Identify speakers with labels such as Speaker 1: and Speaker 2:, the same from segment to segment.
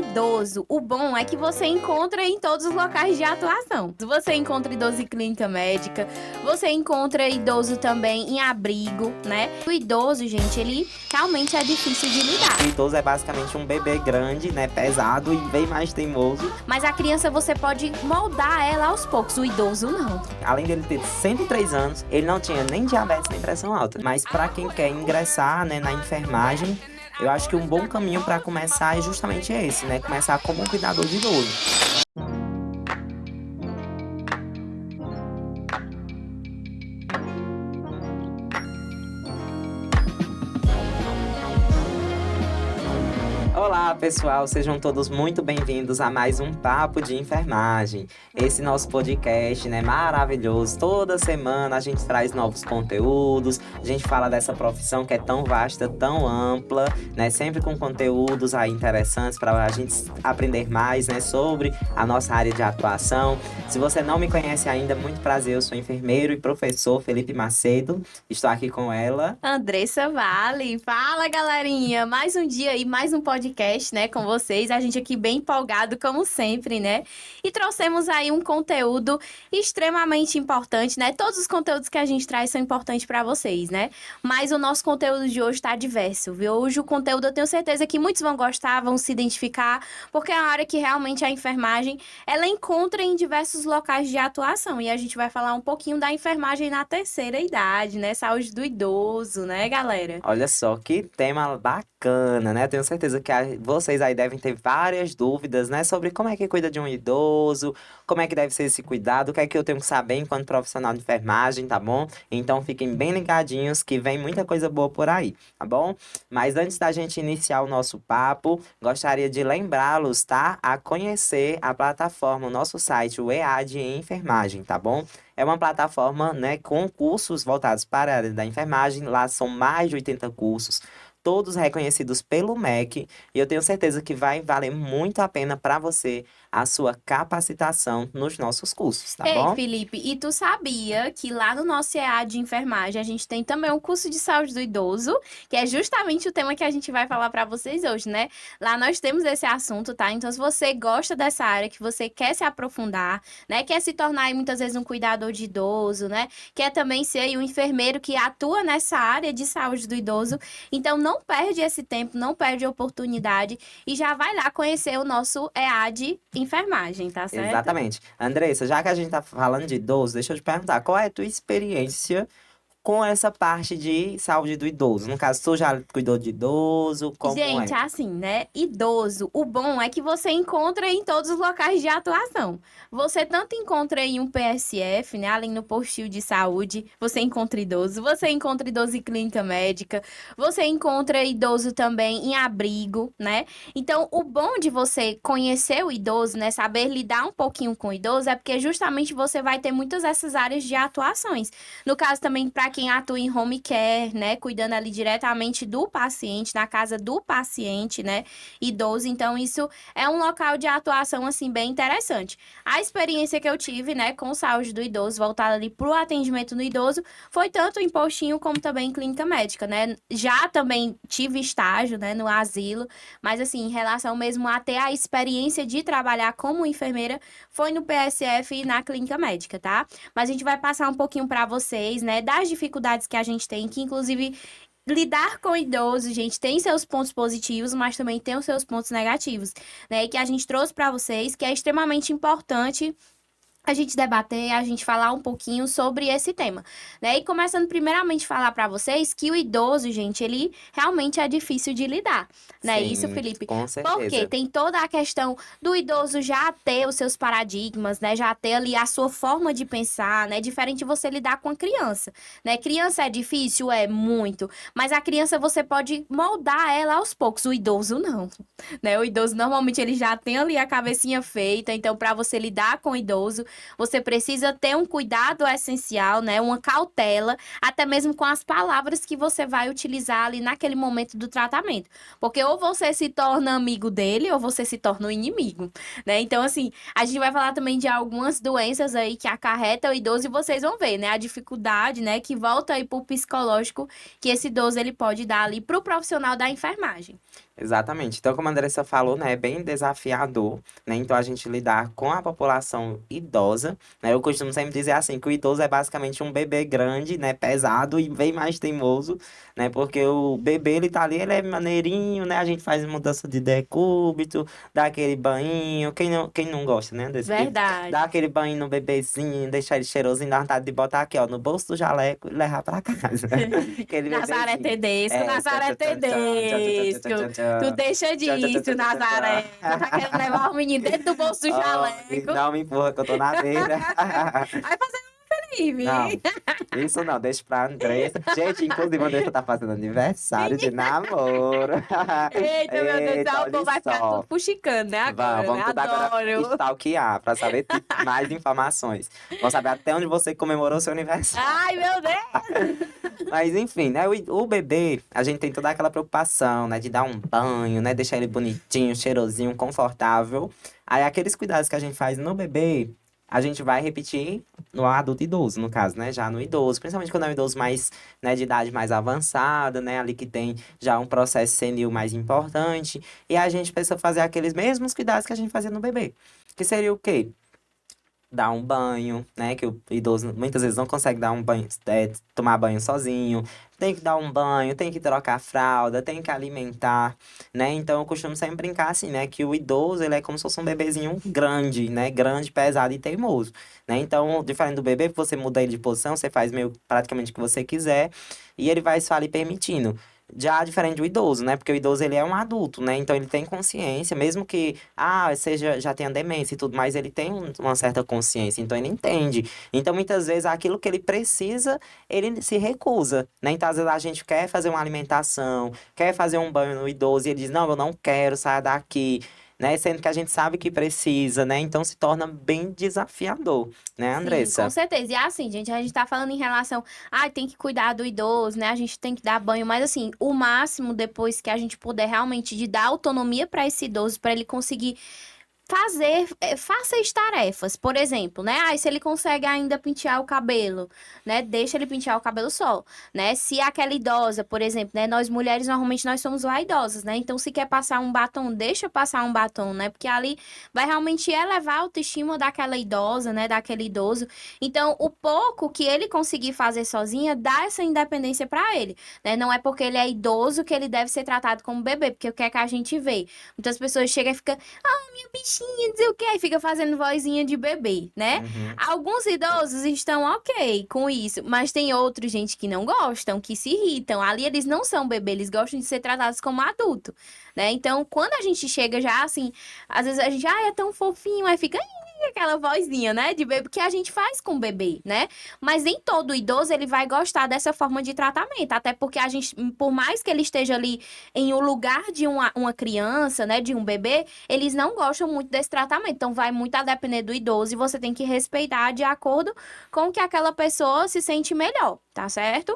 Speaker 1: idoso, o bom é que você encontra em todos os locais de atuação. Você encontra idoso em clínica médica, você encontra idoso também em abrigo, né? O idoso, gente, ele realmente é difícil de lidar.
Speaker 2: O idoso é basicamente um bebê grande, né, pesado e bem mais teimoso.
Speaker 1: Mas a criança você pode moldar ela aos poucos, o idoso não.
Speaker 2: Além dele ter 103 anos, ele não tinha nem diabetes nem pressão alta. Mas para quem quer ingressar, né, na enfermagem, eu acho que um bom caminho para começar é justamente esse, né? Começar como um cuidador de idoso. Olá, pessoal, sejam todos muito bem-vindos a mais um Papo de Enfermagem. Esse nosso podcast, né, maravilhoso. Toda semana a gente traz novos conteúdos, a gente fala dessa profissão que é tão vasta, tão ampla, né, sempre com conteúdos aí interessantes para a gente aprender mais, né, sobre a nossa área de atuação. Se você não me conhece ainda, muito prazer, eu sou enfermeiro e professor Felipe Macedo. Estou aqui com ela,
Speaker 1: Andressa Vale. Fala, galerinha! Mais um dia e mais um podcast, né, com vocês. A gente aqui bem empolgado, como sempre, né? E trouxemos aí um conteúdo extremamente importante, né? Todos os conteúdos que a gente traz são importantes para vocês, né? Mas o nosso conteúdo de hoje tá diverso, viu? Hoje o conteúdo eu tenho certeza que muitos vão gostar, vão se identificar, porque é uma área que realmente a enfermagem, ela encontra em diversos locais de atuação. E a gente vai falar um pouquinho da enfermagem na terceira idade, né? Saúde do idoso, né, galera?
Speaker 2: olha só que tema bacana, né? Tenho certeza que vocês aí devem ter várias dúvidas, né? Sobre como é que cuida de um idoso, como é que deve ser esse cuidado, o que é que eu tenho que saber enquanto profissional de enfermagem, tá bom? Então fiquem bem ligadinhos que vem muita coisa boa por aí, tá bom? Mas antes da gente iniciar o nosso papo, gostaria de lembrá-los, tá? A conhecer a plataforma, o nosso site, o EAD em Enfermagem, tá bom? É uma plataforma, né, com cursos voltados para a área da enfermagem. Lá são mais de 80 cursos, todos reconhecidos pelo MEC. E eu tenho certeza que vai valer muito a pena para você a sua capacitação nos nossos cursos, tá
Speaker 1: Ei,
Speaker 2: bom?
Speaker 1: Felipe, e tu sabia que lá no nosso EA de enfermagem a gente tem também um curso de saúde do idoso, que é justamente o tema que a gente vai falar para vocês hoje, né? Lá nós temos esse assunto, tá? Então, se você gosta dessa área, que você quer se aprofundar, né? Quer se tornar aí, muitas vezes um cuidador de idoso, né? Quer também ser aí um enfermeiro que atua nessa área de saúde do idoso. Então, não perde esse tempo, não perde a oportunidade e já vai lá conhecer o nosso EA de enfermagem, tá certo?
Speaker 2: Exatamente. Andressa, já que a gente tá falando de idoso, deixa eu te perguntar, qual é a tua experiência com essa parte de saúde do idoso? No caso, tu já cuidou de idoso, como
Speaker 1: Gente,
Speaker 2: é?
Speaker 1: assim, né? Idoso, o bom é que você encontra em todos os locais de atuação. Você tanto encontra em um PSF, né? Além no postinho de saúde, você encontra idoso em clínica médica, você encontra idoso também em abrigo, né? Então, o bom de você conhecer o idoso, né? Saber lidar um pouquinho com o idoso, é porque justamente você vai ter muitas dessas áreas de atuações. No caso também, para quem atua em home care, né? Cuidando ali diretamente do paciente, na casa do paciente, né? Idoso. Então, isso é um local de atuação, assim, bem interessante. A experiência que eu tive, né, com saúde do idoso, voltada ali pro atendimento no idoso, foi tanto em postinho como também em clínica médica, né? Já também tive estágio, né, no asilo, mas, assim, em relação mesmo a ter a experiência de trabalhar como enfermeira, foi no PSF e na clínica médica, tá? Mas a gente vai passar um pouquinho para vocês, né, das dificuldades que a gente tem, que inclusive lidar com idoso, gente, tem seus pontos positivos, mas também tem os seus pontos negativos, né? E que a gente trouxe para vocês, que é extremamente importante a gente debater, a gente falar um pouquinho sobre esse tema, né? E começando primeiramente falar para vocês que o idoso, gente, ele realmente é difícil de lidar, né? Isso,
Speaker 2: Sim,
Speaker 1: Felipe.
Speaker 2: com
Speaker 1: Porque
Speaker 2: certeza.
Speaker 1: tem toda a questão do idoso já ter os seus paradigmas, né? Já ter ali a sua forma de pensar, né? Diferente de você lidar com a criança, né? Criança é difícil, é muito, mas a criança você pode moldar ela aos poucos, o idoso não, né? O idoso normalmente ele já tem ali a cabecinha feita, então para você lidar com o idoso você precisa ter um cuidado essencial, né? Uma cautela, até mesmo com as palavras que você vai utilizar ali naquele momento do tratamento. Porque ou você se torna amigo dele, ou você se torna um inimigo, né? Então, assim, a gente vai falar também de algumas doenças aí que acarretam o idoso e vocês vão ver, né? A dificuldade, né? Que volta aí pro psicológico que esse idoso ele pode dar ali pro profissional da enfermagem.
Speaker 2: Exatamente. Então, como a Andressa falou, né, é bem desafiador, né? Então, a gente lidar com a população idosa, né? Eu costumo sempre dizer assim, que o idoso é basicamente um bebê grande, né, pesado e bem mais teimoso, né? Porque o bebê, ele tá ali, ele é maneirinho, né? A gente faz mudança de decúbito, dá aquele banho. Quem não gosta, né, desse bebê? Dá
Speaker 1: Verdade.
Speaker 2: aquele banho no bebezinho, deixar ele cheirosinho, dá vontade de botar aqui, ó, no bolso do jaleco e levar pra casa. Aquele
Speaker 1: Nazaré
Speaker 2: bebezinho.
Speaker 1: Tedesco,
Speaker 2: É, tchan,
Speaker 1: Nazaré
Speaker 2: tchan, tchan, tchan, tchan, tchan, tchan, tchan,
Speaker 1: Tedesco.
Speaker 2: tchan,
Speaker 1: Tu
Speaker 2: tchan.
Speaker 1: deixa
Speaker 2: Tchan, tchan, tchan,
Speaker 1: disso,
Speaker 2: tchan, tchan,
Speaker 1: Nazaré.
Speaker 2: tchan.
Speaker 1: Tu tá querendo levar o menino dentro do bolso do
Speaker 2: Ai,
Speaker 1: jaleco.
Speaker 2: não me empurra que eu tô na beira.
Speaker 1: Vai fazer um Felipe.
Speaker 2: Não, isso não, deixa pra Andressa. Gente, inclusive, a Andressa tá fazendo aniversário de namoro.
Speaker 1: Eita, meu Deus do
Speaker 2: Eita,
Speaker 1: céu, o
Speaker 2: olha
Speaker 1: povo vai ficar tudo
Speaker 2: só.
Speaker 1: fuxicando, né, agora, né?
Speaker 2: Vamos tudo agora
Speaker 1: Adoro.
Speaker 2: stalkear pra saber mais informações. Vamos saber até onde você comemorou seu aniversário.
Speaker 1: Ai, meu Deus.
Speaker 2: Mas enfim, né? O bebê, a gente tem toda aquela preocupação, né? De dar um banho, né? Deixar ele bonitinho, cheirosinho, confortável. Aí aqueles cuidados que a gente faz no bebê, a gente vai repetir no adulto idoso, no caso, né? Já no idoso, principalmente quando é um idoso mais, né, de idade mais avançada, né? Ali que tem já um processo senil mais importante. E a gente precisa fazer aqueles mesmos cuidados que a gente fazia no bebê. Que seria o quê? Dar um banho, né? Que o idoso muitas vezes não consegue dar um banho, tomar banho sozinho. Tem que dar um banho, tem que trocar a fralda, tem que alimentar, né? Então eu costumo sempre brincar assim, né? Que o idoso, ele é como se fosse um bebezinho grande, né? Grande, pesado e teimoso, né? Então, diferente do bebê, você muda ele de posição, você faz meio praticamente o que você quiser e ele vai só ali permitindo. Já diferente do idoso, né? Porque o idoso, ele é um adulto, né? Então, ele tem consciência, mesmo que, seja, já tenha demência e tudo, mas ele tem uma certa consciência, então ele entende. Então, muitas vezes, aquilo que ele precisa, ele se recusa, né? Então, às vezes, a gente quer fazer uma alimentação, quer fazer um banho no idoso, e ele diz, não, eu não quero, saia daqui, né? Sendo que a gente sabe que precisa, né? Então, se torna bem desafiador, né,
Speaker 1: Sim, com
Speaker 2: Andressa?
Speaker 1: certeza. E assim, gente, a gente tá falando em relação, tem que cuidar do idoso, né? A gente tem que dar banho, mas assim, o máximo depois que a gente puder realmente de dar autonomia para esse idoso, para ele conseguir faça as tarefas, por exemplo, né? Se ele consegue ainda pentear o cabelo, né? Deixa ele pentear o cabelo só, né? Se aquela idosa, por exemplo, né? Nós mulheres, normalmente, nós somos vaidosas, né? Então, se quer passar um batom, deixa passar um batom, né? Porque ali vai realmente elevar a autoestima daquela idosa, né? Daquele idoso. Então, o pouco que ele conseguir fazer sozinha, dá essa independência para ele, né? Não é porque ele é idoso que ele deve ser tratado como bebê, porque o que é que a gente vê? Muitas pessoas chegam e ficam, minha bichinha, dizer o quê? Aí fica fazendo vozinha de bebê, né?
Speaker 2: Uhum.
Speaker 1: Alguns idosos estão ok com isso, mas tem outros, gente, que não gostam, que se irritam. Ali eles não são bebê, eles gostam de ser tratados como adulto, né? Então, quando a gente chega já assim, às vezes a gente, é tão fofinho, aí fica aquela vozinha, né, de bebê que a gente faz com o bebê, né? Mas nem todo idoso ele vai gostar dessa forma de tratamento, até porque a gente, por mais que ele esteja ali em um lugar de uma criança, né, de um bebê, eles não gostam muito desse tratamento. Então vai muito a depender do idoso e você tem que respeitar de acordo com que aquela pessoa se sente melhor, tá certo?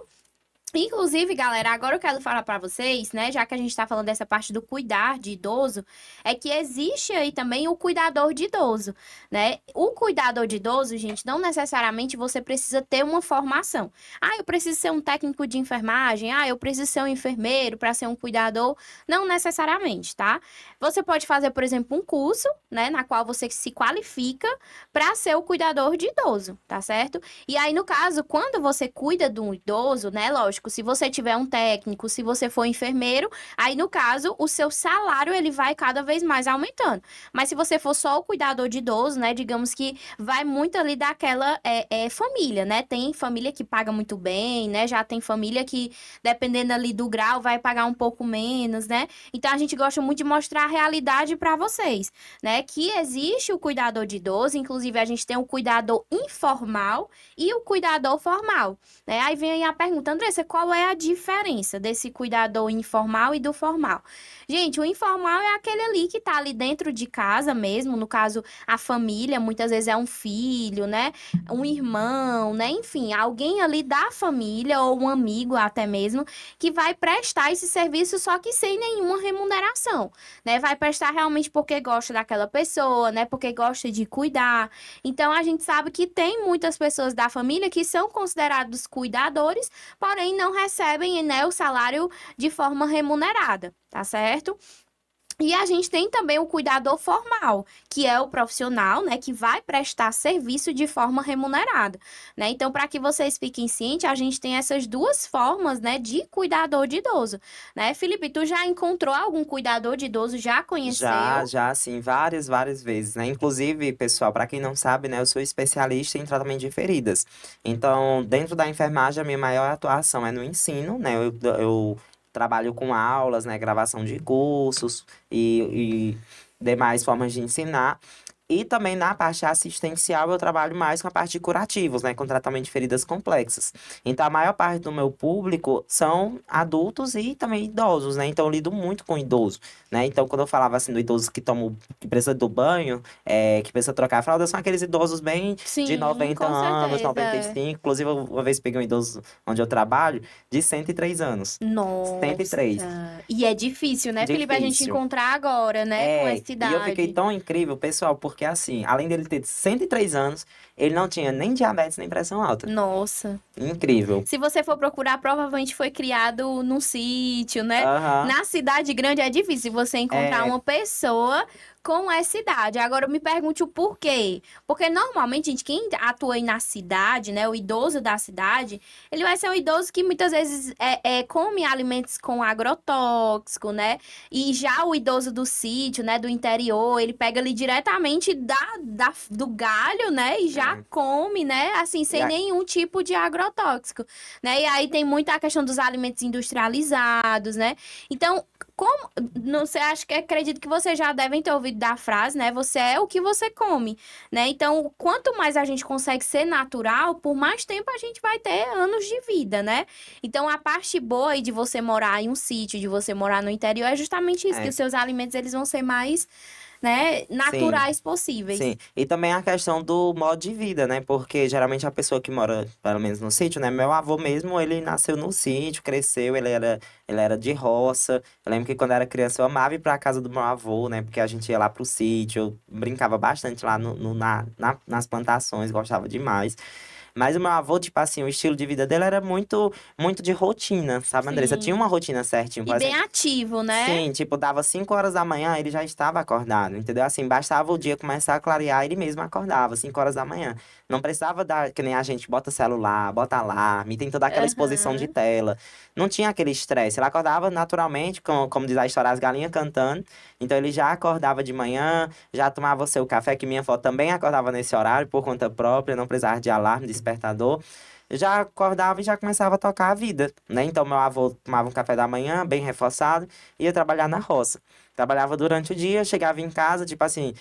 Speaker 1: Inclusive, galera, agora eu quero falar para vocês, né, já que a gente tá falando dessa parte do cuidar de idoso, é que existe aí também o cuidador de idoso, né? O cuidador de idoso, gente, não necessariamente você precisa ter uma formação. Eu preciso ser um técnico de enfermagem, eu preciso ser um enfermeiro para ser um cuidador, não necessariamente, tá? Você pode fazer, por exemplo, um curso, né, na qual você se qualifica para ser o cuidador de idoso, tá certo? E aí, no caso, quando você cuida de um idoso, né, lógico, se você tiver um técnico, se você for enfermeiro, aí no caso, o seu salário ele vai cada vez mais aumentando. Mas se você for só o cuidador de idoso, né, digamos que vai muito ali daquela família, né? Tem família que paga muito bem, né? Já tem família que, dependendo ali do grau, vai pagar um pouco menos, né? Então a gente gosta muito de mostrar a realidade para vocês, né? Que existe o cuidador de idoso, inclusive a gente tem o cuidador informal e o cuidador formal, né? Aí vem aí a pergunta, Andressa, qual é a diferença desse cuidador informal e do formal. Gente, o informal é aquele ali que tá ali dentro de casa mesmo, no caso, a família, muitas vezes é um filho, né? Um irmão, né? Enfim, alguém ali da família ou um amigo até mesmo que vai prestar esse serviço só que sem nenhuma remuneração, né? Vai prestar realmente porque gosta daquela pessoa, né? Porque gosta de cuidar. Então a gente sabe que tem muitas pessoas da família que são considerados cuidadores, porém não recebem, né, o salário de forma remunerada, tá certo? E a gente tem também o cuidador formal, que é o profissional, né, que vai prestar serviço de forma remunerada, né? Então, para que vocês fiquem cientes, a gente tem essas duas formas, né, de cuidador de idoso, né? Felipe, tu já encontrou algum cuidador de idoso? Já
Speaker 2: Já,
Speaker 1: conheceu?
Speaker 2: já, assim, várias vezes, né? Inclusive, pessoal, para quem não sabe, né, eu sou especialista em tratamento de feridas. Então, dentro da enfermagem, a minha maior atuação é no ensino, né? Eu trabalho com aulas, né, gravação de cursos e demais formas de ensinar. E também na parte assistencial eu trabalho mais com a parte de curativos, né, com tratamento de feridas complexas. Então a maior parte do meu público são adultos e também idosos, né? Então eu lido muito com idoso, né? Então quando eu falava assim do idoso que toma, que precisa do banho, que precisa trocar a fralda, são aqueles idosos bem de
Speaker 1: Sim,
Speaker 2: 90
Speaker 1: com
Speaker 2: anos,
Speaker 1: certeza.
Speaker 2: 95. Inclusive uma vez peguei um idoso onde eu trabalho de 103 anos.
Speaker 1: Nossa.
Speaker 2: 103.
Speaker 1: E é difícil, né, Felipe, a gente
Speaker 2: Difícil.
Speaker 1: encontrar agora, né, com
Speaker 2: É,
Speaker 1: essa
Speaker 2: e eu fiquei
Speaker 1: idade.
Speaker 2: tão incrível, pessoal, porque assim, além dele ter 103 anos, ele não tinha nem diabetes nem pressão alta.
Speaker 1: Nossa.
Speaker 2: Incrível.
Speaker 1: Se você for procurar, provavelmente foi criado num sítio, né?
Speaker 2: Aham.
Speaker 1: Na cidade grande é difícil você encontrar
Speaker 2: É,
Speaker 1: uma pessoa com essa idade. Agora me pergunte o porquê. Porque normalmente, gente, quem atua aí na cidade, né? O idoso da cidade, ele vai ser um idoso que muitas vezes come alimentos com agrotóxico, né? E já o idoso do sítio, né? Do interior, ele pega ali diretamente do galho, né? E já
Speaker 2: é.
Speaker 1: come, né? Assim,
Speaker 2: E
Speaker 1: sem
Speaker 2: a-
Speaker 1: nenhum tipo de agrotóxico, né? E aí tem muita a questão dos alimentos industrializados, né? Então, como, não sei, acho que acredito que vocês já devem ter ouvido da frase, né? Você é o que você come, né? Então, quanto mais a gente consegue ser natural, por mais tempo a gente vai ter anos de vida, né? Então, a parte boa aí de você morar em um sítio, de você morar no interior, é justamente isso, que
Speaker 2: é,
Speaker 1: os seus alimentos eles vão ser mais, né,
Speaker 2: sim.
Speaker 1: naturais possíveis.
Speaker 2: Sim, e também a questão do modo de vida, né? Porque geralmente a pessoa que mora, pelo menos no sítio, né? Meu avô mesmo, ele nasceu no sítio, cresceu, ele era de roça. Eu lembro que quando eu era criança eu amava ir pra casa do meu avô, né? Porque a gente ia lá pro sítio, eu brincava bastante lá nas plantações, gostava demais. Mas o meu avô, tipo assim, o estilo de vida dele era muito, muito de rotina, sabe, Andressa? Tinha uma
Speaker 1: Sim.
Speaker 2: rotina certinho,
Speaker 1: E
Speaker 2: por
Speaker 1: bem
Speaker 2: exemplo.
Speaker 1: ativo, né?
Speaker 2: Sim, tipo, dava 5 horas da manhã, ele já estava acordado, entendeu? Assim, bastava o dia começar a clarear, ele mesmo acordava, 5 horas da manhã. Não precisava dar, que nem a gente, bota celular, bota alarme, tem toda aquela exposição de
Speaker 1: Aham.
Speaker 2: tela. Não tinha aquele estresse, ele acordava naturalmente, como diz a história, as galinhas cantando. Então ele já acordava de manhã, já tomava o seu café, que minha avó também acordava nesse horário, por conta própria, não precisava de alarme, despertador. Já acordava e já começava a tocar a vida, né? Então meu avô tomava um café da manhã, bem reforçado, ia trabalhar na roça. Trabalhava durante o dia, chegava em casa, tipo assim,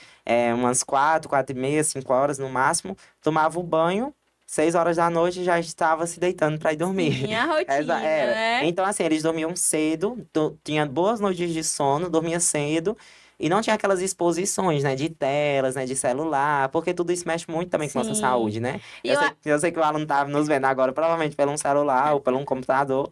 Speaker 2: umas 4, 4h30, 5 horas no máximo, tomava o banho, 6 horas da noite já estava se deitando para ir dormir.
Speaker 1: Sim, a
Speaker 2: Essa
Speaker 1: rotina,
Speaker 2: era.
Speaker 1: né?
Speaker 2: Então, assim, eles dormiam cedo, tinha boas noites de sono, dormia cedo, e não tinha aquelas exposições, né, de telas, né, de celular, porque tudo isso mexe muito também com a nossa
Speaker 1: Sim.
Speaker 2: saúde, né?
Speaker 1: E
Speaker 2: Eu
Speaker 1: eu,
Speaker 2: sei, eu sei que o aluno tá nos vendo agora, provavelmente pelo um celular ou pelo um computador,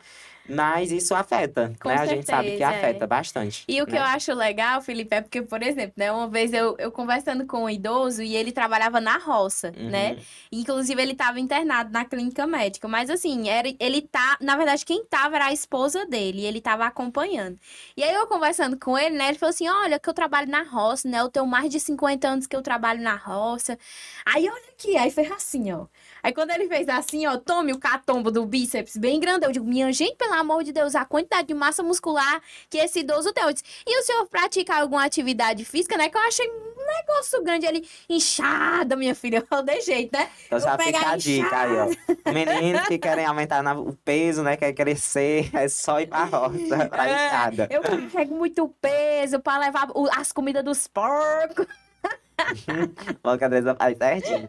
Speaker 2: mas isso afeta,
Speaker 1: com
Speaker 2: né? A gente sabe que
Speaker 1: certeza,
Speaker 2: afeta
Speaker 1: é.
Speaker 2: bastante,
Speaker 1: E o que eu
Speaker 2: né?
Speaker 1: acho legal, Felipe, é porque, por exemplo, né, uma vez eu conversando com um idoso e ele trabalhava na roça, né?
Speaker 2: Uhum.
Speaker 1: Inclusive, ele estava internado na clínica médica. Mas, assim, ele tá. Na verdade, quem tava era a esposa dele, e ele tava acompanhando. E aí, eu conversando com ele, né? Ele falou assim: Olha, que eu trabalho na roça, né? Eu tenho mais de 50 anos que eu trabalho na roça. Aí, olha aqui, aí fez assim, ó. Aí, quando ele fez assim, ó, tome o catombo do bíceps bem grande. Eu digo: Minha gente, pelo amor de Deus, a quantidade de massa muscular que esse idoso tem. Eu disse, e o senhor pratica alguma atividade física, né? Que eu achei um negócio grande ali, inchada, minha filha. Eu falei, de jeito, né?
Speaker 2: Então
Speaker 1: Eu vou
Speaker 2: já
Speaker 1: pegar
Speaker 2: fica a dica aí, ó.
Speaker 1: inchada.
Speaker 2: Meninos que querem aumentar o peso, né? Quer crescer, é só ir pra roça, pra
Speaker 1: É,
Speaker 2: enxada.
Speaker 1: eu carrego muito peso pra levar as comidas dos porcos.
Speaker 2: Bom que a Andressa faz certinho.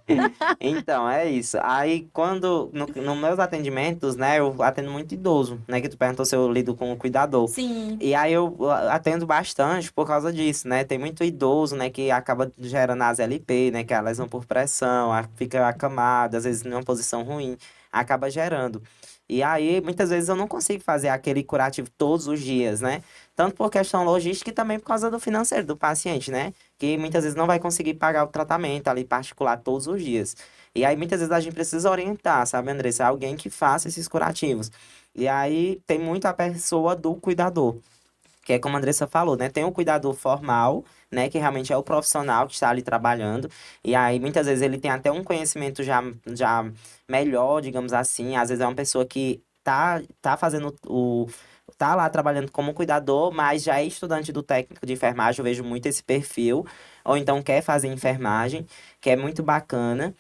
Speaker 2: Então, é isso. Aí, nos meus atendimentos, né, eu atendo muito idoso, né, que tu perguntou se eu lido com o cuidador.
Speaker 1: Sim,
Speaker 2: E aí eu atendo bastante por causa disso, né? Tem muito idoso, né, que acaba gerando as LP, né, que é a lesão por pressão, fica acamado, às vezes numa posição ruim, acaba gerando. E aí, muitas vezes eu não consigo fazer aquele curativo todos os dias, né? Tanto por questão logística e também por causa do financeiro do paciente, né? Que muitas vezes não vai conseguir pagar o tratamento ali particular todos os dias. E aí, muitas vezes a gente precisa orientar, sabe, Andressa? Alguém que faça esses curativos. E aí, tem muito a pessoa do cuidador. Que é como a Andressa falou, né? Tem o cuidador formal, né? Que realmente é o profissional que está ali trabalhando. E aí, muitas vezes, ele tem até um conhecimento já melhor, digamos assim. Às vezes é uma pessoa que tá fazendo tá lá trabalhando como cuidador, mas já é estudante do técnico de enfermagem. Eu vejo muito esse perfil. Ou então quer fazer enfermagem, que é muito bacana.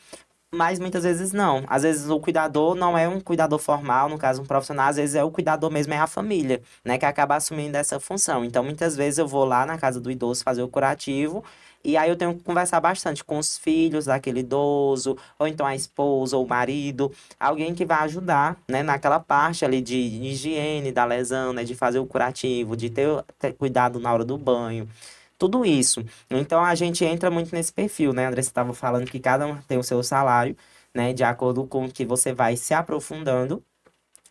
Speaker 2: Mas muitas vezes não. Às vezes o cuidador não é um cuidador formal, no caso um profissional, às vezes é o cuidador mesmo, é a família, né, que acaba assumindo essa função. Então muitas vezes eu vou lá na casa do idoso fazer o curativo, e aí eu tenho que conversar bastante com os filhos daquele idoso, ou então a esposa ou o marido, alguém que vai ajudar, né, naquela parte ali de higiene da lesão, né, de fazer o curativo, de ter cuidado na hora do banho. Tudo isso. Então a gente entra muito nesse perfil, né? André, você estava falando que cada um tem o seu salário, né? De acordo com o que você vai se aprofundando.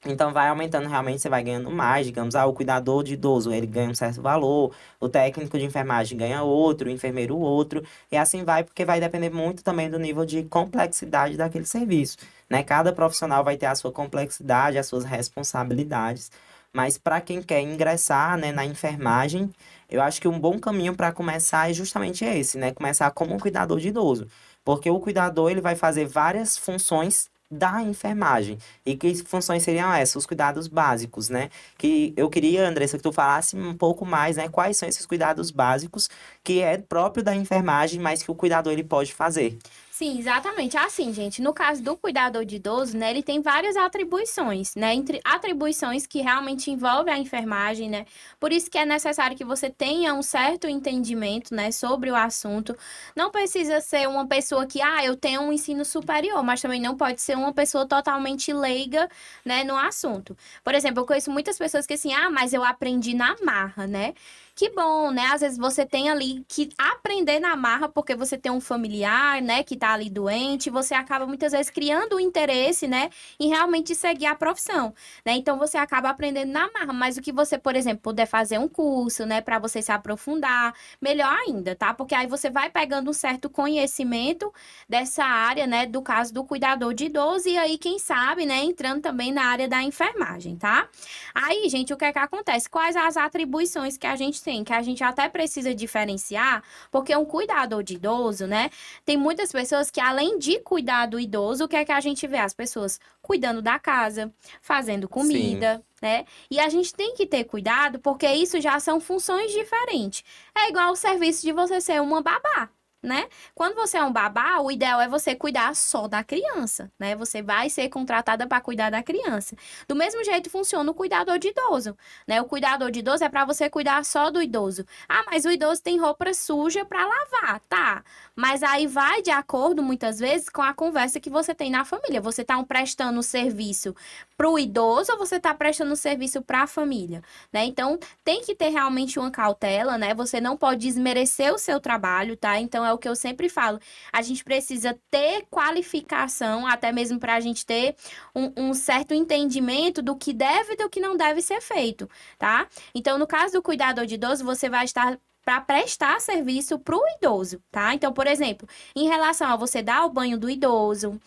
Speaker 2: Então vai aumentando realmente, você vai ganhando mais, digamos, o cuidador de idoso, ele ganha um certo valor, o técnico de enfermagem ganha outro, o enfermeiro outro, e assim vai, porque vai depender muito também do nível de complexidade daquele serviço, né? Cada profissional vai ter a sua complexidade, as suas responsabilidades, mas para quem quer ingressar, né, na enfermagem, eu acho que um bom caminho para começar é justamente esse, né? Começar como um cuidador de idoso, porque o cuidador ele vai fazer várias funções da enfermagem. E que funções seriam essas? Os cuidados básicos, né? Que eu queria, Andressa, que tu falasse um pouco mais, né? Quais são esses cuidados básicos que é próprio da enfermagem, mas que o cuidador ele pode fazer.
Speaker 1: sim, exatamente. Assim, gente, no caso do cuidador de idoso, né, ele tem várias atribuições, né, entre atribuições que realmente envolvem a enfermagem, né, por isso que é necessário que você tenha um certo entendimento, né, sobre o assunto. Não precisa ser uma pessoa que, eu tenho um ensino superior, mas também não pode ser uma pessoa totalmente leiga, né, no assunto. Por exemplo, eu conheço muitas pessoas que assim, mas eu aprendi na marra, né? Que bom, né? Às vezes você tem ali que aprender na marra porque você tem um familiar, né, que tá ali doente, e você acaba muitas vezes criando um interesse, né, em realmente seguir a profissão, né? Então você acaba aprendendo na marra, mas o que você, por exemplo, puder fazer um curso, né, para você se aprofundar, melhor ainda, tá? Porque aí você vai pegando um certo conhecimento dessa área, né, do caso do cuidador de idoso e aí quem sabe, né, entrando também na área da enfermagem, tá? Aí, gente, o que é que acontece? Quais as atribuições que a gente tem, que a gente até precisa diferenciar, porque um cuidador de idoso, né? Tem muitas pessoas que, além de cuidar do idoso, o que é que a gente vê? As pessoas cuidando da casa, fazendo
Speaker 2: Sim.
Speaker 1: comida, né? E a gente tem que ter cuidado, porque isso já são funções diferentes. É igual o serviço de você ser uma babá. Né? Quando você é um babá, o ideal é você cuidar só da criança, né? Você vai ser contratada para cuidar da criança. Do mesmo jeito funciona o cuidador de idoso, né? O cuidador de idoso é para você cuidar só do idoso. Mas o idoso tem roupa suja para lavar, tá? Mas aí vai de acordo muitas vezes com a conversa que você tem na família. Você está prestando serviço para o idoso ou você está prestando serviço para a família, né? Então tem que ter realmente uma cautela, né? Você não pode desmerecer o seu trabalho, tá? Então é o que eu sempre falo. A gente precisa ter qualificação, até mesmo para a gente ter um certo entendimento do que deve e do que não deve ser feito, tá? Então, no caso do cuidador de idoso, você vai estar para prestar serviço para o idoso, tá? Então, por exemplo, em relação a você dar o banho do idoso,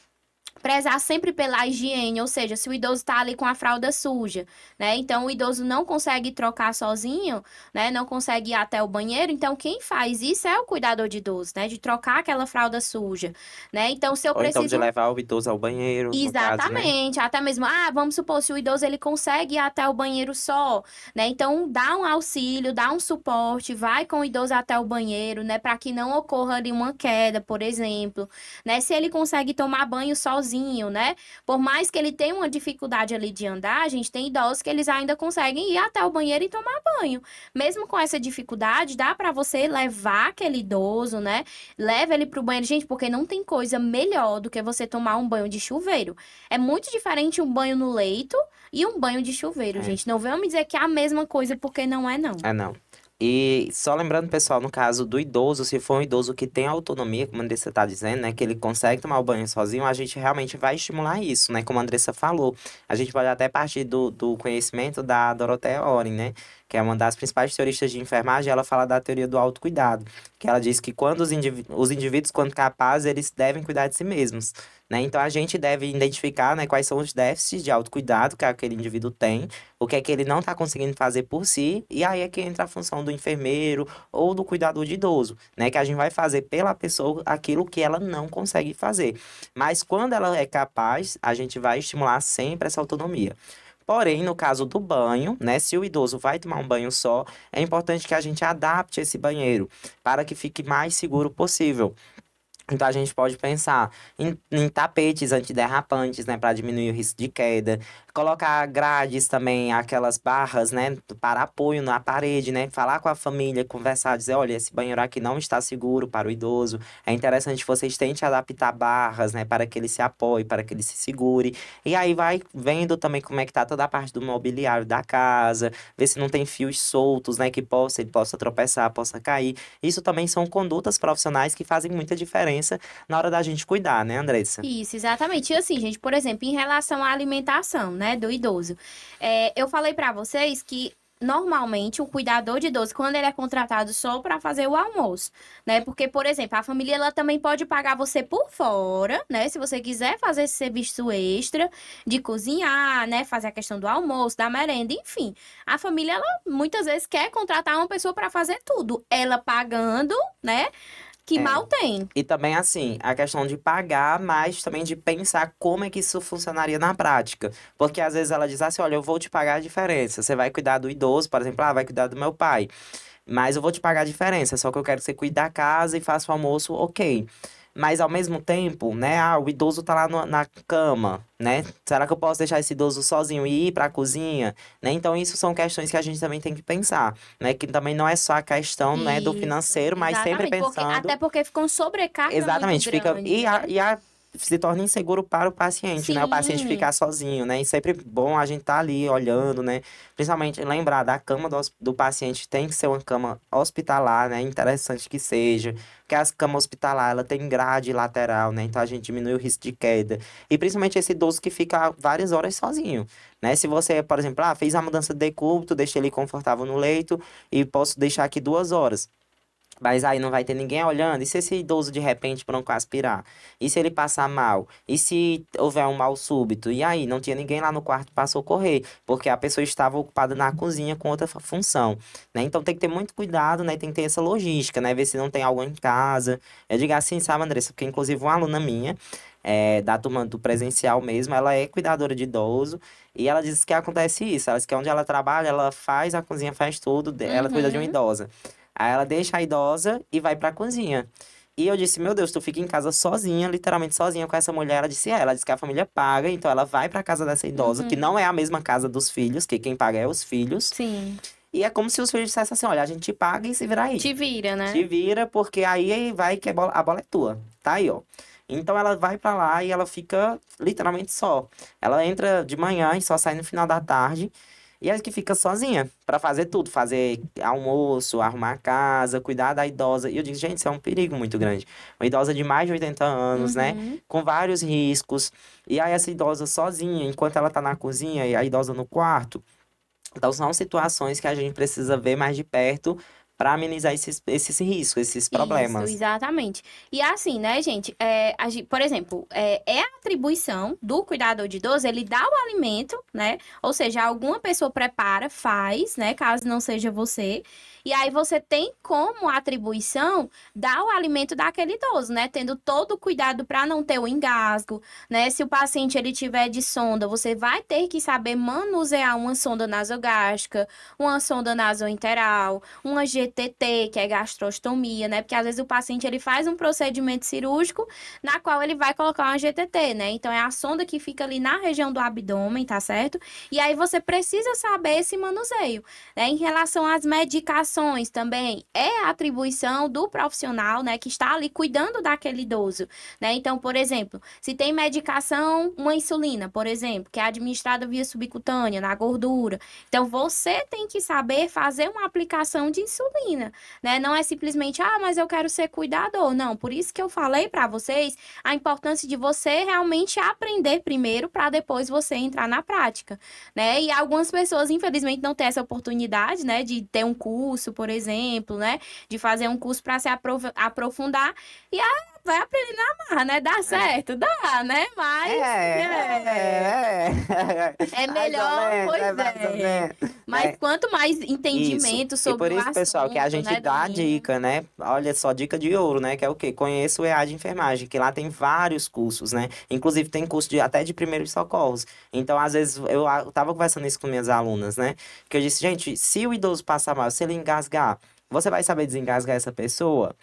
Speaker 1: prezar sempre pela higiene, ou seja, se o idoso está ali com a fralda suja, né? Então o idoso não consegue trocar sozinho, né? Não consegue ir até o banheiro, então quem faz isso é o cuidador de idoso, né? De trocar aquela fralda suja, né? Então se eu
Speaker 2: Ou então de
Speaker 1: preciso.
Speaker 2: levar o idoso ao banheiro, no caso, né?
Speaker 1: Exatamente, até mesmo, vamos supor, se o idoso ele consegue ir até o banheiro só, né? Então dá um auxílio, dá um suporte, vai com o idoso até o banheiro, né? Para que não ocorra ali uma queda, por exemplo, né? Se ele consegue tomar banho sozinho, sozinho, né? Por mais que ele tenha uma dificuldade ali de andar, a gente tem idosos que eles ainda conseguem ir até o banheiro e tomar banho. Mesmo com essa dificuldade, dá para você levar aquele idoso, né? Leva ele pro banheiro, gente, porque não tem coisa melhor do que você tomar um banho de chuveiro. É muito diferente um banho no leito e um banho de chuveiro,
Speaker 2: É.
Speaker 1: gente. Não venham me dizer que é a mesma coisa, porque não é, não.
Speaker 2: É, não. E só lembrando, pessoal, no caso do idoso, se for um idoso que tem autonomia, como a Andressa está dizendo, né, que ele consegue tomar o banho sozinho, a gente realmente vai estimular isso, né, como a Andressa falou. A gente pode até partir do conhecimento da Dorothea Oren, né, que é uma das principais teoristas de enfermagem. Ela fala da teoria do autocuidado, que ela diz que quando os indivíduos, quando capazes, eles devem cuidar de si mesmos, né. Então, a gente deve identificar, né, quais são os déficits de autocuidado que aquele indivíduo tem, o que é que ele não está conseguindo fazer por si, e aí é que entra a função do enfermeiro ou do cuidador de idoso, né? Que a gente vai fazer pela pessoa aquilo que ela não consegue fazer. Mas quando ela é capaz, a gente vai estimular sempre essa autonomia. Porém, no caso do banho, né? Se o idoso vai tomar um banho só, é importante que a gente adapte esse banheiro para que fique mais seguro possível. Então, a gente pode pensar em tapetes antiderrapantes, né, para diminuir o risco de queda. Colocar grades também, aquelas barras, né, para apoio na parede, né. Falar com a família, conversar, dizer, olha, esse banheiro aqui não está seguro para o idoso. É interessante que vocês tentem adaptar barras, né, para que ele se apoie, para que ele se segure. E aí vai vendo também como é que tá toda a parte do mobiliário da casa, ver se não tem fios soltos, né, que ele possa tropeçar, possa cair. Isso também são condutas profissionais que fazem muita diferença na hora da gente cuidar, né, Andressa?
Speaker 1: Isso, exatamente. E assim, gente, por exemplo, em relação à alimentação, né, do idoso, eu falei pra vocês que normalmente o cuidador de idoso, quando ele é contratado só para fazer o almoço, né? Porque, por exemplo, a família ela também pode pagar você por fora, né? Se você quiser fazer esse serviço extra de cozinhar, né, fazer a questão do almoço, da merenda, enfim. A família ela muitas vezes quer contratar uma pessoa para fazer tudo, ela pagando, né? Que
Speaker 2: É.
Speaker 1: mal tem.
Speaker 2: E também, assim, a questão de pagar, mas também de pensar como é que isso funcionaria na prática. Porque às vezes ela diz assim, olha, eu vou te pagar a diferença. Você vai cuidar do idoso, por exemplo, vai cuidar do meu pai. Mas eu vou te pagar a diferença, só que eu quero que você cuide da casa e faça o almoço, ok. Mas ao mesmo tempo, né, o idoso tá lá na cama, né? Será que eu posso deixar esse idoso sozinho e ir para a cozinha, né? Então isso são questões que a gente também tem que pensar, né? Que também não é só a questão, né, do
Speaker 1: Isso,
Speaker 2: financeiro, mas sempre
Speaker 1: exatamente. Porque,
Speaker 2: pensando.
Speaker 1: até porque fica uma sobrecarga muito
Speaker 2: Exatamente, fica.
Speaker 1: grande, né?
Speaker 2: Se torna inseguro para o paciente, né? O paciente
Speaker 1: Sim,
Speaker 2: ficar sozinho, né? E sempre bom a gente estar ali olhando, né? Principalmente lembrar da cama do paciente tem que ser uma cama hospitalar, né? Interessante que seja. Porque as camas hospitalar, ela tem grade lateral, né? Então a gente diminui o risco de queda. E principalmente esse idoso que fica várias horas sozinho, né? Se você, por exemplo, fez a mudança de decúbito, deixa ele confortável no leito e posso deixar aqui 2 horas. Mas aí não vai ter ninguém olhando. E se esse idoso de repente broncoaspirar? E se ele passar mal? E se houver um mal súbito? E aí não tinha ninguém lá no quarto para socorrer, porque a pessoa estava ocupada na cozinha com outra função, né? Então tem que ter muito cuidado, né? Tem que ter essa logística, né? Ver se não tem alguém em casa. Eu digo assim, sabe, Andressa? Porque inclusive uma aluna minha, da turma do presencial mesmo, ela é cuidadora de idoso. E ela diz que acontece isso. Ela diz que onde ela trabalha, ela faz a cozinha, faz tudo, ela cuida de uma
Speaker 1: uhum.
Speaker 2: idosa. Aí ela deixa a idosa e vai pra cozinha. E eu disse, meu Deus, tu fica em casa sozinha, literalmente sozinha com essa mulher. Ela disse, ela disse que a família paga, então ela vai pra casa dessa idosa, que
Speaker 1: Uhum.
Speaker 2: não é a mesma casa dos filhos, que quem paga é os filhos.
Speaker 1: Sim,
Speaker 2: E é como se os filhos dissessem assim, olha, a gente te paga e se vira aí.
Speaker 1: te vira,
Speaker 2: Te
Speaker 1: né?
Speaker 2: vira, porque aí vai que a bola é tua. Tá aí, ó. Então ela vai pra lá e ela fica literalmente só. Ela entra de manhã e só sai no final da tarde. E é que fica sozinha pra fazer tudo, fazer almoço, arrumar a casa, cuidar da idosa. E eu digo, gente, isso é um perigo muito grande. Uma idosa de mais de 80 anos, né?
Speaker 1: Uhum.
Speaker 2: Com vários riscos. E aí essa idosa sozinha, enquanto ela tá na cozinha e a idosa no quarto. Então são situações que a gente precisa ver mais de perto para amenizar esses riscos, esses
Speaker 1: Isso,
Speaker 2: problemas.
Speaker 1: exatamente. E assim, né, gente, por exemplo, é a atribuição do cuidador de idoso, ele dá o alimento, né? Ou seja, alguma pessoa prepara, faz, né? Caso não seja você. E aí você tem como atribuição dar o alimento daquele idoso, né? Tendo todo o cuidado para não ter o engasgo, né? Se o paciente ele tiver de sonda, você vai ter que saber manusear uma sonda nasogástrica, uma sonda nasointeral, uma GTT, que é gastrostomia, né? Porque às vezes o paciente ele faz um procedimento cirúrgico na qual ele vai colocar uma GTT, né? Então é a sonda que fica ali na região do abdômen, tá certo? E aí você precisa saber esse manuseio, né? Em relação às medicações também, é a atribuição do profissional, né, que está ali cuidando daquele idoso, né? Então, por exemplo, se tem medicação, uma insulina, por exemplo, que é administrada via subcutânea, na gordura. Então, você tem que saber fazer uma aplicação de insulina, né? Não é simplesmente, mas eu quero ser cuidador. Não, por isso que eu falei para vocês a importância de você realmente aprender primeiro para depois você entrar na prática, né? E algumas pessoas, infelizmente, não têm essa oportunidade, né, de ter um curso, por exemplo, né, de fazer um curso para se aprofundar e vai aprender na marra, né? Dá certo? Dá, né? Mas é
Speaker 2: Mais ou
Speaker 1: melhor,
Speaker 2: menos,
Speaker 1: pois
Speaker 2: mais ou
Speaker 1: é.
Speaker 2: menos.
Speaker 1: Mas quanto mais
Speaker 2: Isso.
Speaker 1: entendimento
Speaker 2: E
Speaker 1: sobre
Speaker 2: por
Speaker 1: o
Speaker 2: isso, pessoal, que a
Speaker 1: assunto,
Speaker 2: gente
Speaker 1: né,
Speaker 2: dá a
Speaker 1: domínio.
Speaker 2: dica, né? Olha só, dica de ouro, né? Que é o quê? Conheça o EAD de enfermagem, que lá tem vários cursos, né? Inclusive tem curso até de primeiros socorros. Então, às vezes, eu tava conversando isso com minhas alunas, né? Que eu disse, gente, se o idoso passar mal, se ele engasgar, você vai saber desengasgar essa pessoa?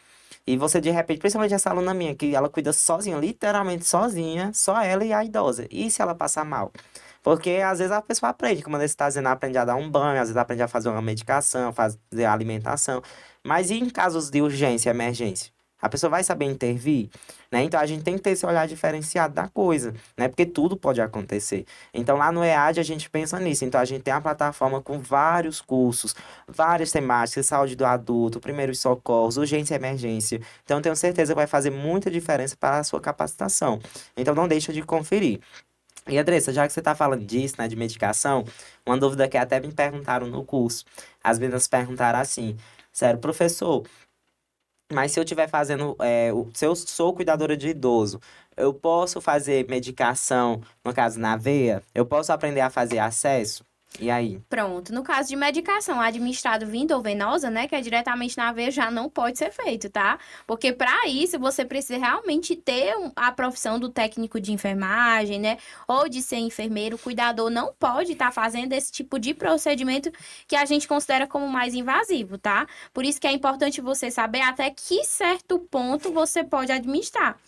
Speaker 2: E você, de repente, principalmente essa aluna minha, que ela cuida sozinha, literalmente sozinha, só ela e a idosa. E se ela passar mal? Porque às vezes a pessoa aprende, como você está dizendo, aprende a dar um banho, às vezes aprende a fazer uma medicação, fazer a alimentação. Mas e em casos de urgência, emergência? A pessoa vai saber intervir, né? Então a gente tem que ter esse olhar diferenciado da coisa, né? Porque tudo pode acontecer. Então lá no EAD a gente pensa nisso. Então a gente tem a plataforma com vários cursos, várias temáticas, saúde do adulto, primeiros socorros, urgência e emergência. Então tenho certeza que vai fazer muita diferença para a sua capacitação. Então não deixa de conferir. E Andressa, já que você está falando disso, né, de medicação, uma dúvida que até me perguntaram no curso. As meninas perguntaram assim, sério, professor, mas se eu estiver fazendo, se eu sou cuidadora de idoso, eu posso fazer medicação, no caso, na veia? Eu posso aprender a fazer acesso? E aí?
Speaker 1: Pronto. No caso de medicação administrada vinda ou venosa, né, que é diretamente na veia, já não pode ser feito, tá? Porque para isso você precisa realmente ter a profissão do técnico de enfermagem, né, ou de ser enfermeiro. O cuidador não pode estar fazendo esse tipo de procedimento que a gente considera como mais invasivo, tá? Por isso que é importante você saber até que certo ponto você pode administrar.